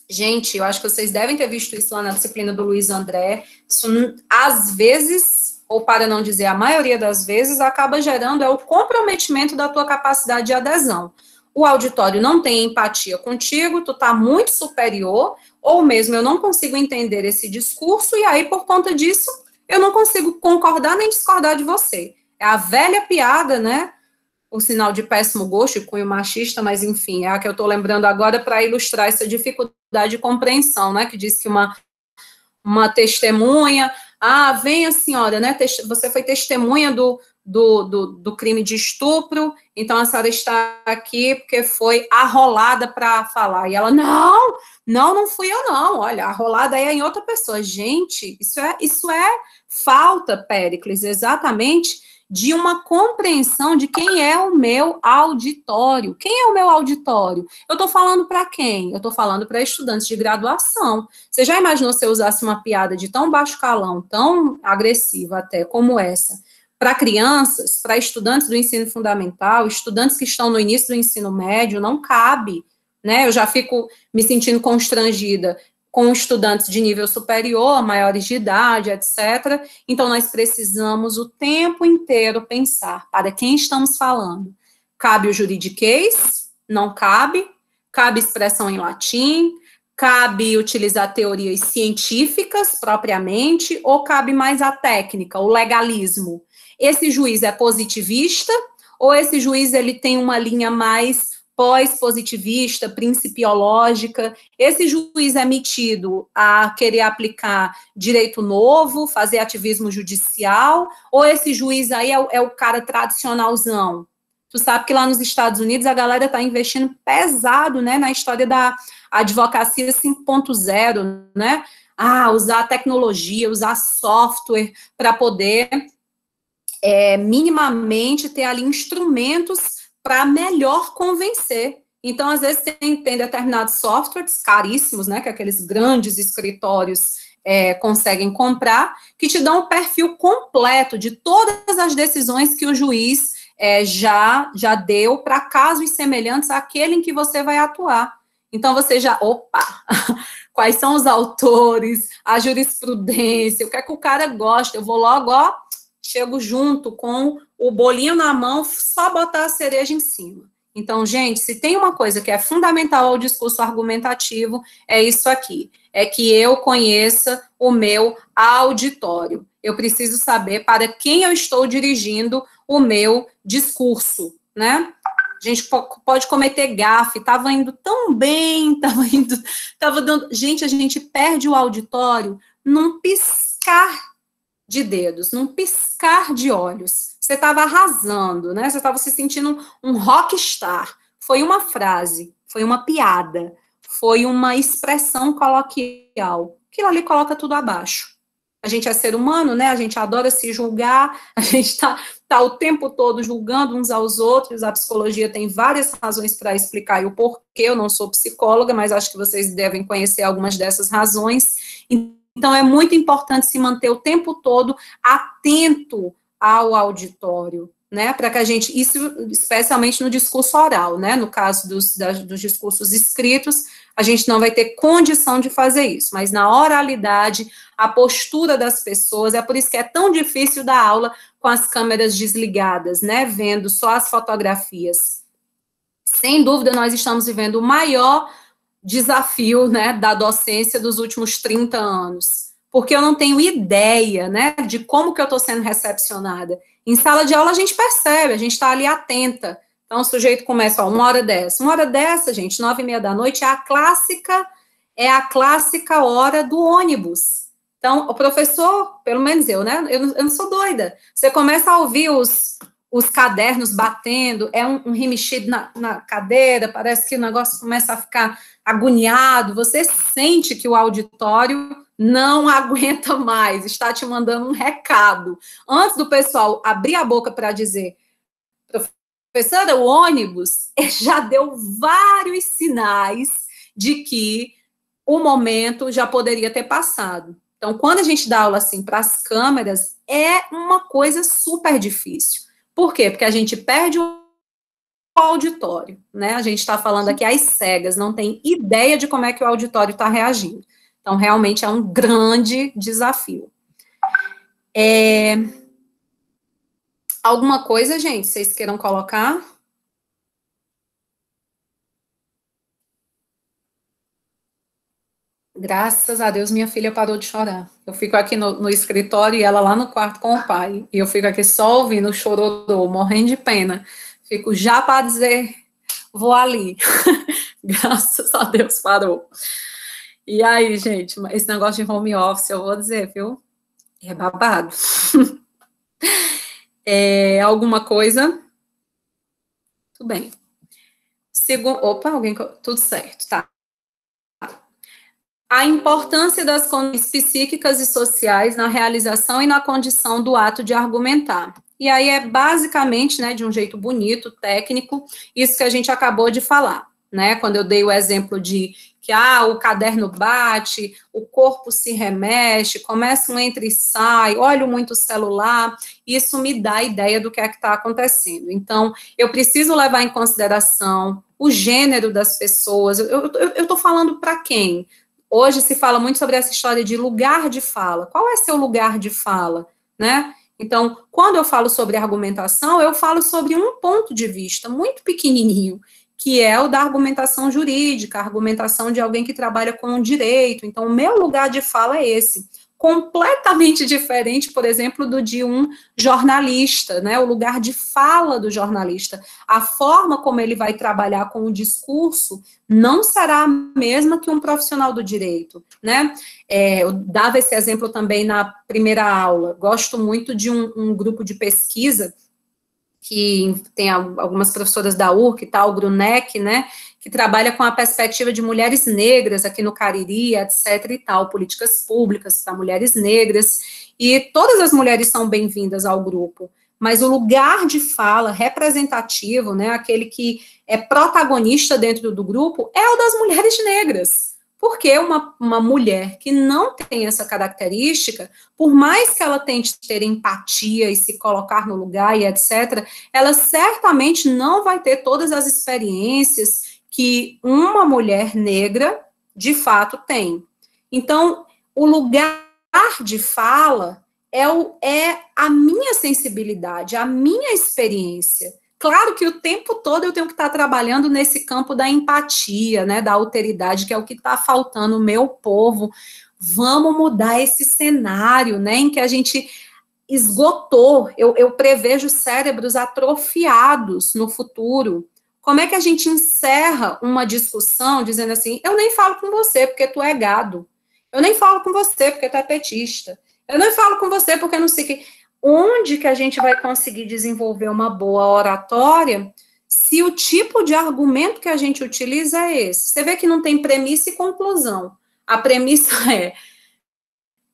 Gente, eu acho que vocês devem ter visto isso lá na disciplina do Luiz André. Isso, às vezes, ou para não dizer a maioria das vezes, acaba gerando o comprometimento da tua capacidade de adesão. O auditório não tem empatia contigo, tu tá muito superior, ou mesmo eu não consigo entender esse discurso, e aí, por conta disso, eu não consigo concordar nem discordar de você. É a velha piada, né? O sinal de péssimo gosto e cunho machista, mas enfim, é a que eu estou lembrando agora para ilustrar essa dificuldade de compreensão, né, que diz que uma testemunha, vem a senhora, né, você foi testemunha do crime de estupro, então a senhora está aqui porque foi arrolada para falar, e ela, não fui eu não, olha, arrolada aí é em outra pessoa. Gente, isso é falta, Péricles, exatamente de uma compreensão de quem é o meu auditório. Quem é o meu auditório? Eu estou falando para quem? Eu estou falando para estudantes de graduação. Você já imaginou se eu usasse uma piada de tão baixo calão, tão agressiva até, como essa, para crianças, para estudantes do ensino fundamental, estudantes que estão no início do ensino médio? Não cabe, né? Eu já fico me sentindo constrangida com estudantes de nível superior, maiores de idade, etc. Então, nós precisamos o tempo inteiro pensar para quem estamos falando. Cabe o juridiquês? Não cabe. Cabe expressão em latim? Cabe utilizar teorias científicas, propriamente? Ou cabe mais a técnica, o legalismo? Esse juiz é positivista? Ou esse juiz ele tem uma linha mais pós-positivista, principiológica? Esse juiz é metido a querer aplicar direito novo, fazer ativismo judicial, ou esse juiz aí é o cara tradicionalzão? Tu sabe que lá nos Estados Unidos a galera está investindo pesado, né, na história da advocacia 5.0, né? Usar tecnologia, usar software para poder minimamente ter ali instrumentos para melhor convencer. Então, às vezes, tem determinados softwares caríssimos, né, que aqueles grandes escritórios conseguem comprar, que te dão o perfil completo de todas as decisões que o juiz já deu para casos semelhantes àquele em que você vai atuar. Então, você quais são os autores, a jurisprudência, o que é que o cara gosta, eu vou logo, chego junto com o bolinho na mão, só botar a cereja em cima. Então, gente, se tem uma coisa que é fundamental ao discurso argumentativo, é isso aqui, é que eu conheça o meu auditório. Eu preciso saber para quem eu estou dirigindo o meu discurso, né? A gente pode cometer gafe, estava indo tão bem, estava dando... Gente, a gente perde o auditório num piscar de dedos, num piscar de olhos. Você estava arrasando, né? Você estava se sentindo um rockstar. Foi uma frase, foi uma piada, foi uma expressão coloquial. Aquilo ali coloca tudo abaixo. A gente é ser humano, né? A gente adora se julgar, a gente tá o tempo todo julgando uns aos outros. A psicologia tem várias razões para explicar o porquê. Eu não sou psicóloga, mas acho que vocês devem conhecer algumas dessas razões. Então, é muito importante se manter o tempo todo atento ao auditório, né, para que a gente, isso especialmente no discurso oral, né, no caso dos discursos escritos, a gente não vai ter condição de fazer isso, mas na oralidade, a postura das pessoas, é por isso que é tão difícil dar aula com as câmeras desligadas, né, vendo só as fotografias. Sem dúvida, nós estamos vivendo o maior desafio, né, da docência dos últimos 30 anos, porque eu não tenho ideia, né, de como que eu estou sendo recepcionada. Em sala de aula a gente percebe, a gente está ali atenta. Então o sujeito começa, ó, 1h10, gente, 9h30 da noite, é a clássica hora do ônibus. Então, o professor, pelo menos eu, né, eu não sou doida. Você começa a ouvir os cadernos batendo, é um remixido na cadeira, parece que o negócio começa a ficar agoniado, você sente que o auditório não aguenta mais, está te mandando um recado. Antes do pessoal abrir a boca para dizer, professora, o ônibus já deu vários sinais de que o momento já poderia ter passado. Então, quando a gente dá aula assim para as câmeras, é uma coisa super difícil. Por quê? Porque a gente perde o auditório, né? A gente está falando aqui às cegas, não tem ideia de como é que o auditório está reagindo. Então, realmente é um grande desafio. Alguma coisa, gente, vocês queiram colocar? Graças a Deus, minha filha parou de chorar. Eu fico aqui no escritório e ela lá no quarto com o pai. E eu fico aqui só ouvindo o chororô, morrendo de pena. Fico já para dizer, vou ali. Graças a Deus, parou. E aí, gente, esse negócio de home office, eu vou dizer, viu? É babado. Alguma coisa? Tudo bem. Opa, tudo certo, tá. A importância das condições psíquicas e sociais na realização e na condição do ato de argumentar. E aí é basicamente, né, de um jeito bonito, técnico, isso que a gente acabou de falar, né, quando eu dei o exemplo de que, o caderno bate, o corpo se remexe, começa um entra e sai, olho muito o celular, isso me dá a ideia do que é que está acontecendo. Então, eu preciso levar em consideração o gênero das pessoas. Eu estou falando para quem? Hoje se fala muito sobre essa história de lugar de fala. Qual é seu lugar de fala, né? Então, quando eu falo sobre argumentação, eu falo sobre um ponto de vista muito pequenininho, que é o da argumentação jurídica, a argumentação de alguém que trabalha com o direito. Então, o meu lugar de fala é esse. Completamente diferente, por exemplo, do de um jornalista, né? O lugar de fala do jornalista. A forma como ele vai trabalhar com o discurso não será a mesma que um profissional do direito, né? Eu dava esse exemplo também na primeira aula. Gosto muito de um grupo de pesquisa que tem algumas professoras da URC e tal, o Gruneck, né, que trabalha com a perspectiva de mulheres negras aqui no Cariri, etc. e tal, políticas públicas para mulheres negras, e todas as mulheres são bem-vindas ao grupo, mas o lugar de fala representativo, né, aquele que é protagonista dentro do grupo, é o das mulheres negras. Porque uma mulher que não tem essa característica, por mais que ela tente ter empatia e se colocar no lugar e etc., ela certamente não vai ter todas as experiências que uma mulher negra, de fato, tem. Então, o lugar de fala é a minha sensibilidade, a minha experiência. Claro que o tempo todo eu tenho que estar trabalhando nesse campo da empatia, né, da alteridade, que é o que está faltando no meu povo. Vamos mudar esse cenário, né, em que a gente esgotou. Eu prevejo cérebros atrofiados no futuro. Como é que a gente encerra uma discussão dizendo assim, eu nem falo com você porque tu é gado. Eu nem falo com você porque tu é petista. Eu nem falo com você porque não sei o que... Onde que a gente vai conseguir desenvolver uma boa oratória se o tipo de argumento que a gente utiliza é esse? Você vê que não tem premissa e conclusão. A premissa é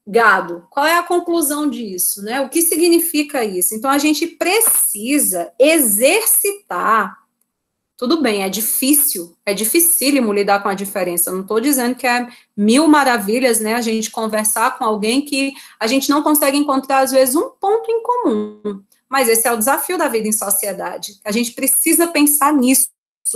gado. Qual é a conclusão disso, né? O que significa isso? Então, a gente precisa exercitar. Tudo bem, é dificílimo lidar com a diferença. Eu não estou dizendo que é mil maravilhas, né, a gente conversar com alguém que a gente não consegue encontrar, às vezes, um ponto em comum. Mas esse é o desafio da vida em sociedade. A gente precisa pensar nisso,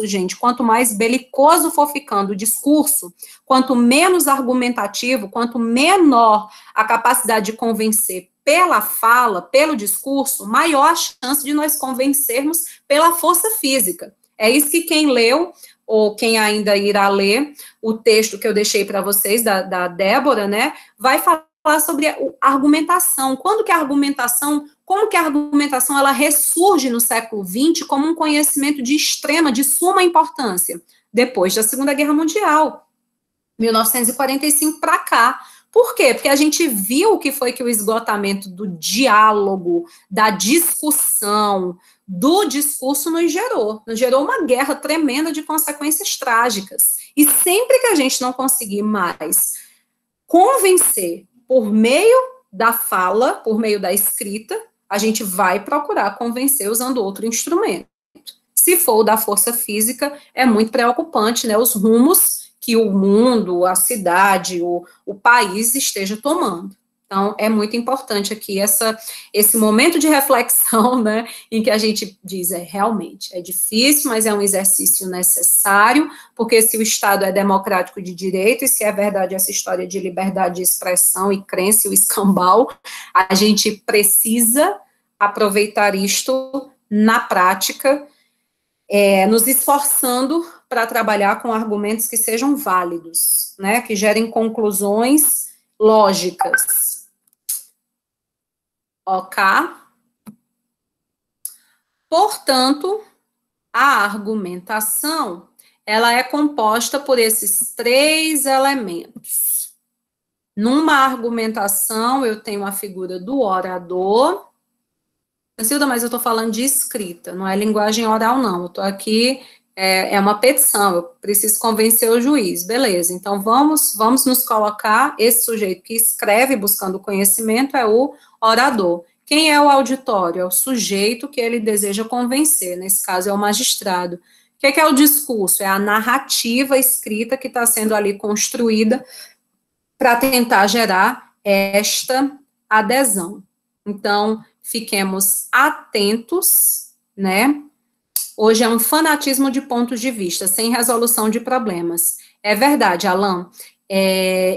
gente. Quanto mais belicoso for ficando o discurso, quanto menos argumentativo, quanto menor a capacidade de convencer pela fala, pelo discurso, maior a chance de nós convencermos pela força física. É isso que quem leu, ou quem ainda irá ler, o texto que eu deixei para vocês, da Débora, né, vai falar sobre a argumentação. Como que a argumentação ela ressurge no século XX como um conhecimento de extrema, de suma importância, depois da Segunda Guerra Mundial, 1945 para cá. Por quê? Porque a gente viu o que foi que o esgotamento do diálogo, da discussão, do discurso nos gerou. Nos gerou uma guerra tremenda de consequências trágicas. E sempre que a gente não conseguir mais convencer por meio da fala, por meio da escrita, a gente vai procurar convencer usando outro instrumento. Se for o da força física, é muito preocupante, né, os rumos que o mundo, a cidade, o país esteja tomando. Então, é muito importante aqui esse momento de reflexão, né, em que a gente diz, realmente, é difícil, mas é um exercício necessário, porque se o Estado é democrático de direito, e se é verdade essa história de liberdade de expressão e crença e o escambau, a gente precisa aproveitar isto na prática, nos esforçando para trabalhar com argumentos que sejam válidos, né, que gerem conclusões lógicas. Ok? Portanto, a argumentação, ela é composta por esses 3 elementos. Numa argumentação, eu tenho a figura do orador. Cacilda, mas eu estou falando de escrita, não é linguagem oral, não. Eu estou aqui, é uma petição, eu preciso convencer o juiz. Beleza, então vamos nos colocar, esse sujeito que escreve buscando conhecimento é o orador. Quem é o auditório? É o sujeito que ele deseja convencer, nesse caso é o magistrado. O que é o discurso? É a narrativa escrita que está sendo ali construída para tentar gerar esta adesão. Então, fiquemos atentos, né? Hoje é um fanatismo de pontos de vista, sem resolução de problemas. É verdade, Alain.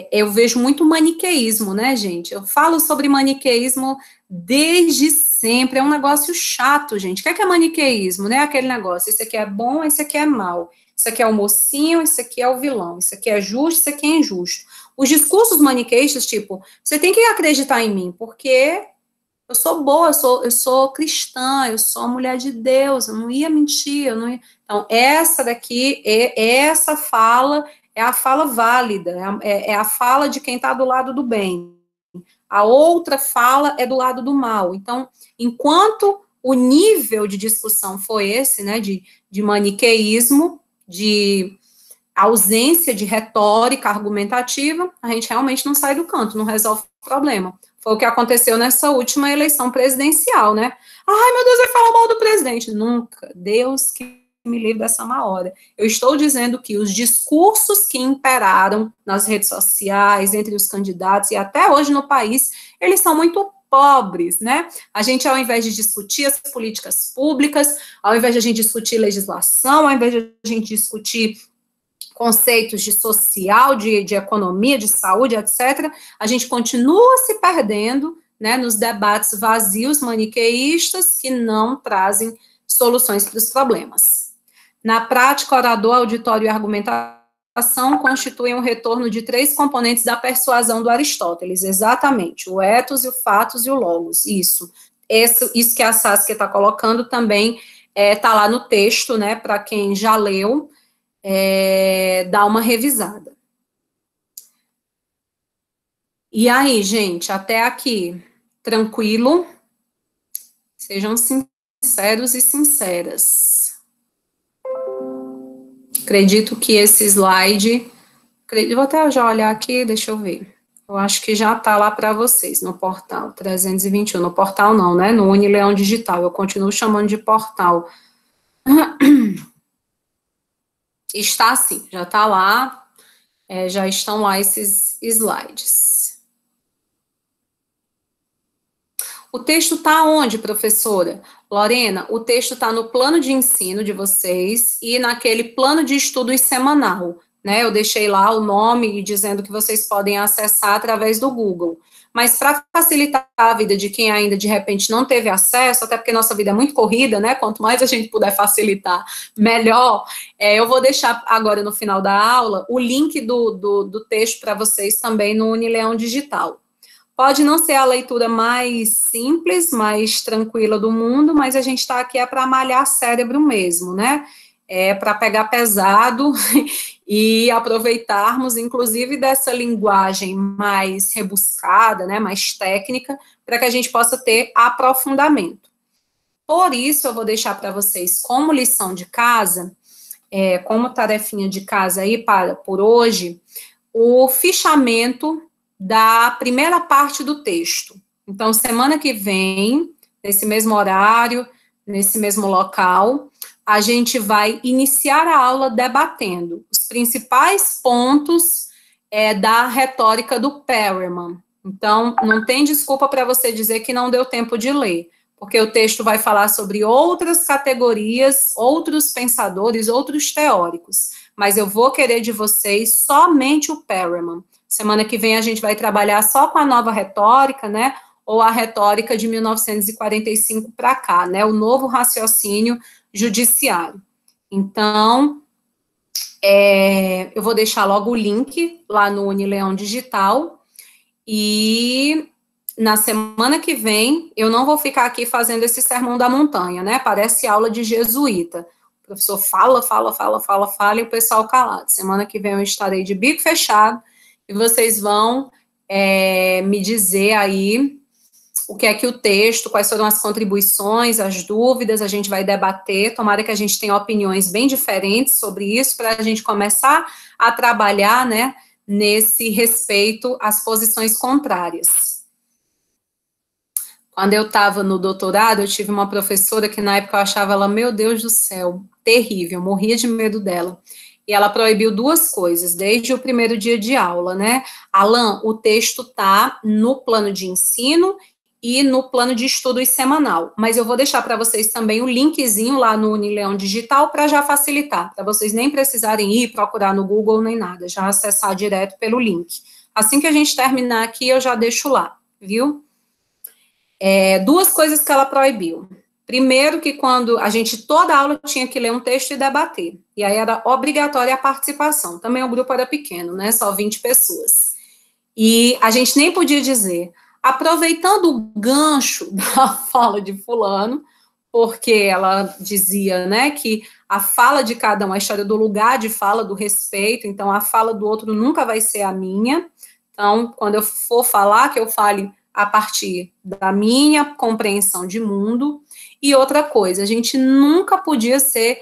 Eu vejo muito maniqueísmo, né, gente? Eu falo sobre maniqueísmo desde sempre. É um negócio chato, gente. O que é maniqueísmo? Né? Aquele negócio, esse aqui é bom, esse aqui é mau. Isso aqui é o mocinho, isso aqui é o vilão. Isso aqui é justo, isso aqui é injusto. Os discursos maniqueístas, tipo, você tem que acreditar em mim, porque eu sou boa, eu sou cristã, eu sou mulher de Deus, eu não ia mentir, eu não ia... Então, essa daqui, essa fala é a fala válida, é a fala de quem está do lado do bem. A outra fala é do lado do mal. Então, enquanto o nível de discussão foi esse, né, de maniqueísmo, de ausência de retórica argumentativa, a gente realmente não sai do canto, não resolve o problema. Foi o que aconteceu nessa última eleição presidencial, né? Ai, meu Deus, vai falar mal do presidente. Nunca. Deus que me livre dessa má hora. Eu estou dizendo que os discursos que imperaram nas redes sociais, entre os candidatos e até hoje no país, eles são muito pobres, né? A gente, ao invés de discutir as políticas públicas, ao invés de a gente discutir legislação, ao invés de a gente discutir conceitos de social, de economia, de saúde, etc., a gente continua se perdendo, né, nos debates vazios, maniqueístas, que não trazem soluções para os problemas. Na prática, orador, auditório e argumentação constituem um retorno de 3 componentes da persuasão do Aristóteles, exatamente, o ethos, o fatos e o logos, isso que a Saskia está colocando também está lá no texto, né, para quem já leu, dar uma revisada. E aí, gente, até aqui, tranquilo? Sejam sinceros e sinceras. Acredito que esse slide, vou até já olhar aqui, deixa eu ver. Eu acho que já está lá para vocês, no portal 321. No portal não, né? No Unileão Digital, eu continuo chamando de portal. Está sim, já está lá, já estão lá esses slides. O texto está onde, professora? Lorena, o texto está no plano de ensino de vocês e naquele plano de estudos semanal, né? Eu deixei lá o nome dizendo que vocês podem acessar através do Google. Mas para facilitar a vida de quem ainda de repente não teve acesso, até porque nossa vida é muito corrida, né? Quanto mais a gente puder facilitar, melhor. Eu vou deixar agora no final da aula o link do texto para vocês também no Unileão Digital. Pode não ser a leitura mais simples, mais tranquila do mundo, mas a gente está aqui para malhar cérebro mesmo, né? Para pegar pesado e aproveitarmos, inclusive, dessa linguagem mais rebuscada, né, mais técnica, para que a gente possa ter aprofundamento. Por isso, eu vou deixar para vocês como lição de casa, como tarefinha de casa aí por hoje, o fichamento da primeira parte do texto. Então, semana que vem, nesse mesmo horário, nesse mesmo local, a gente vai iniciar a aula debatendo os principais pontos da retórica do Perelman. Então, não tem desculpa para você dizer que não deu tempo de ler, porque o texto vai falar sobre outras categorias, outros pensadores, outros teóricos, mas eu vou querer de vocês somente o Perelman. Semana que vem a gente vai trabalhar só com a nova retórica, né, ou a retórica de 1945 para cá, né, o novo raciocínio judiciário. Então, eu vou deixar logo o link lá no Unileão Digital, e na semana que vem, eu não vou ficar aqui fazendo esse sermão da montanha, né, parece aula de jesuíta. O professor fala, e o pessoal calado. Semana que vem eu estarei de bico fechado, e vocês vão me dizer aí o que é que o texto, quais foram as contribuições, as dúvidas, a gente vai debater, tomara que a gente tenha opiniões bem diferentes sobre isso, para a gente começar a trabalhar, né, nesse respeito às posições contrárias. Quando eu estava no doutorado, eu tive uma professora que na época eu achava ela, meu Deus do céu, terrível, morria de medo dela. E ela proibiu duas coisas, desde o primeiro dia de aula, né? Alan, o texto está no plano de ensino e no plano de estudos semanal, mas eu vou deixar para vocês também o linkzinho lá no Unileão Digital para já facilitar, para vocês nem precisarem ir procurar no Google nem nada, já acessar direto pelo link. Assim que a gente terminar aqui, eu já deixo lá, viu? Duas coisas que ela proibiu. Primeiro, que quando a gente, toda aula, tinha que ler um texto e debater. E aí era obrigatória a participação. Também o grupo era pequeno, né? Só 20 pessoas. E a gente nem podia dizer, aproveitando o gancho da fala de fulano, porque ela dizia, né, que a fala de cada um, a história do lugar de fala, do respeito, então a fala do outro nunca vai ser a minha. Então, quando eu for falar, que eu fale a partir da minha compreensão de mundo. E outra coisa, a gente nunca podia ser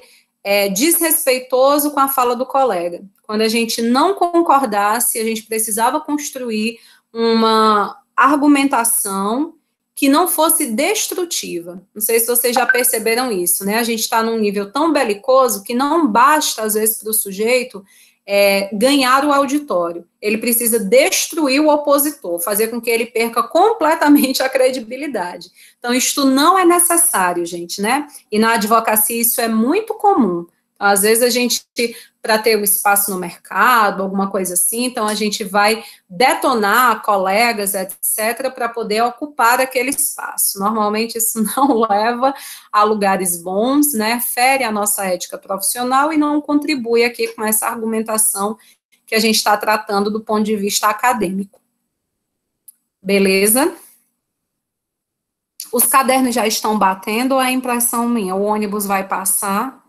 desrespeitoso com a fala do colega. Quando a gente não concordasse, a gente precisava construir uma argumentação que não fosse destrutiva. Não sei se vocês já perceberam isso, né? A gente está num nível tão belicoso que não basta, às vezes, para o sujeito ganhar o auditório. Ele precisa destruir o opositor, fazer com que ele perca completamente a credibilidade. Então, isto não é necessário, gente, né? E na advocacia isso é muito comum. Então, às vezes a gente, para ter um espaço no mercado, alguma coisa assim, então a gente vai detonar colegas, etc., para poder ocupar aquele espaço. Normalmente isso não leva a lugares bons, né? Fere a nossa ética profissional e não contribui aqui com essa argumentação que a gente está tratando do ponto de vista acadêmico. Beleza? Os cadernos já estão batendo ou é impressão minha? O ônibus vai passar?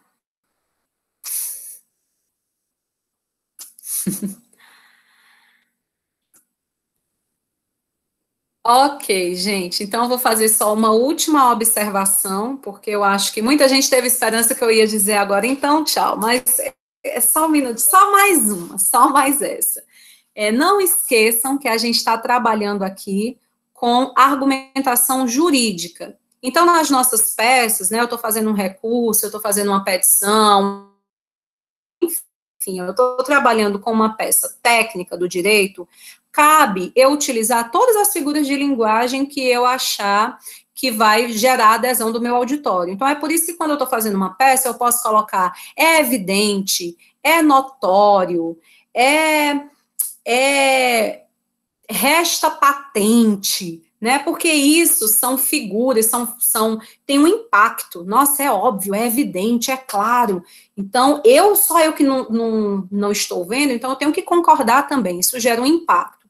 Ok, gente, então eu vou fazer só uma última observação, porque eu acho que muita gente teve esperança que eu ia dizer agora, então tchau, mas é só um minuto, só mais uma, só mais essa. Não esqueçam que a gente está trabalhando aqui com argumentação jurídica. Então, nas nossas peças, né, eu estou fazendo um recurso, eu estou fazendo uma petição, enfim, eu estou trabalhando com uma peça técnica do direito cabe eu utilizar todas as figuras de linguagem que eu achar que vai gerar adesão do meu auditório. Então, é por isso que quando eu estou fazendo uma peça, eu posso colocar é evidente, é notório, resta patente, né? Porque isso são figuras, tem um impacto. Nossa, é óbvio, é evidente, é claro. Então, só eu que não estou vendo, então eu tenho que concordar também. Isso gera um impacto.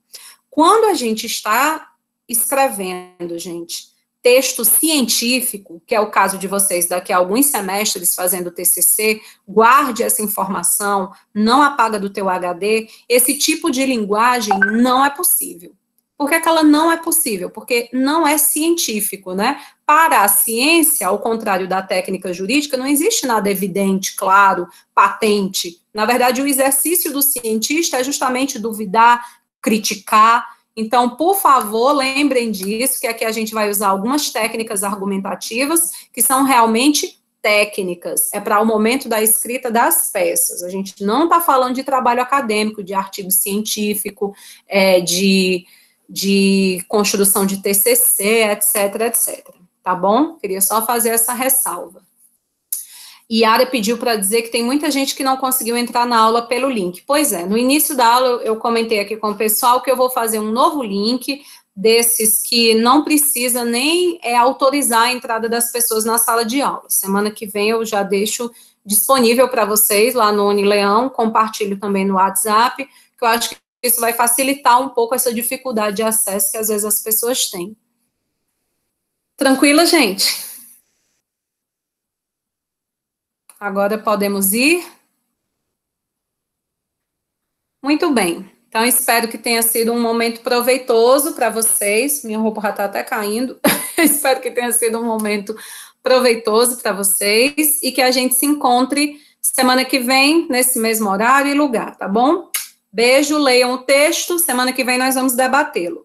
Quando a gente está escrevendo, gente, texto científico, que é o caso de vocês daqui a alguns semestres fazendo TCC, guarde essa informação, não apaga do teu HD, esse tipo de linguagem não é possível. Por que ela não é possível? Porque não é científico, né? Para a ciência, ao contrário da técnica jurídica, não existe nada evidente, claro, patente. Na verdade, o exercício do cientista é justamente duvidar, criticar. Então, por favor, lembrem disso, que aqui a gente vai usar algumas técnicas argumentativas que são realmente técnicas. É para o momento da escrita das peças. A gente não está falando de trabalho acadêmico, de artigo científico, de construção de TCC, etc, etc. Tá bom? Queria só fazer essa ressalva. Yara pediu para dizer que tem muita gente que não conseguiu entrar na aula pelo link. Pois é, no início da aula eu comentei aqui com o pessoal que eu vou fazer um novo link desses que não precisa nem autorizar a entrada das pessoas na sala de aula. Semana que vem eu já deixo disponível para vocês lá no Unileão, compartilho também no WhatsApp, que eu acho que isso vai facilitar um pouco essa dificuldade de acesso que às vezes as pessoas têm. Tranquila, gente? Agora podemos ir? Muito bem. Então, espero que tenha sido um momento proveitoso para vocês. Minha roupa já está até caindo. Espero que tenha sido um momento proveitoso para vocês e que a gente se encontre semana que vem, nesse mesmo horário e lugar, tá bom? Beijo, leiam o texto. Semana que vem nós vamos debatê-lo.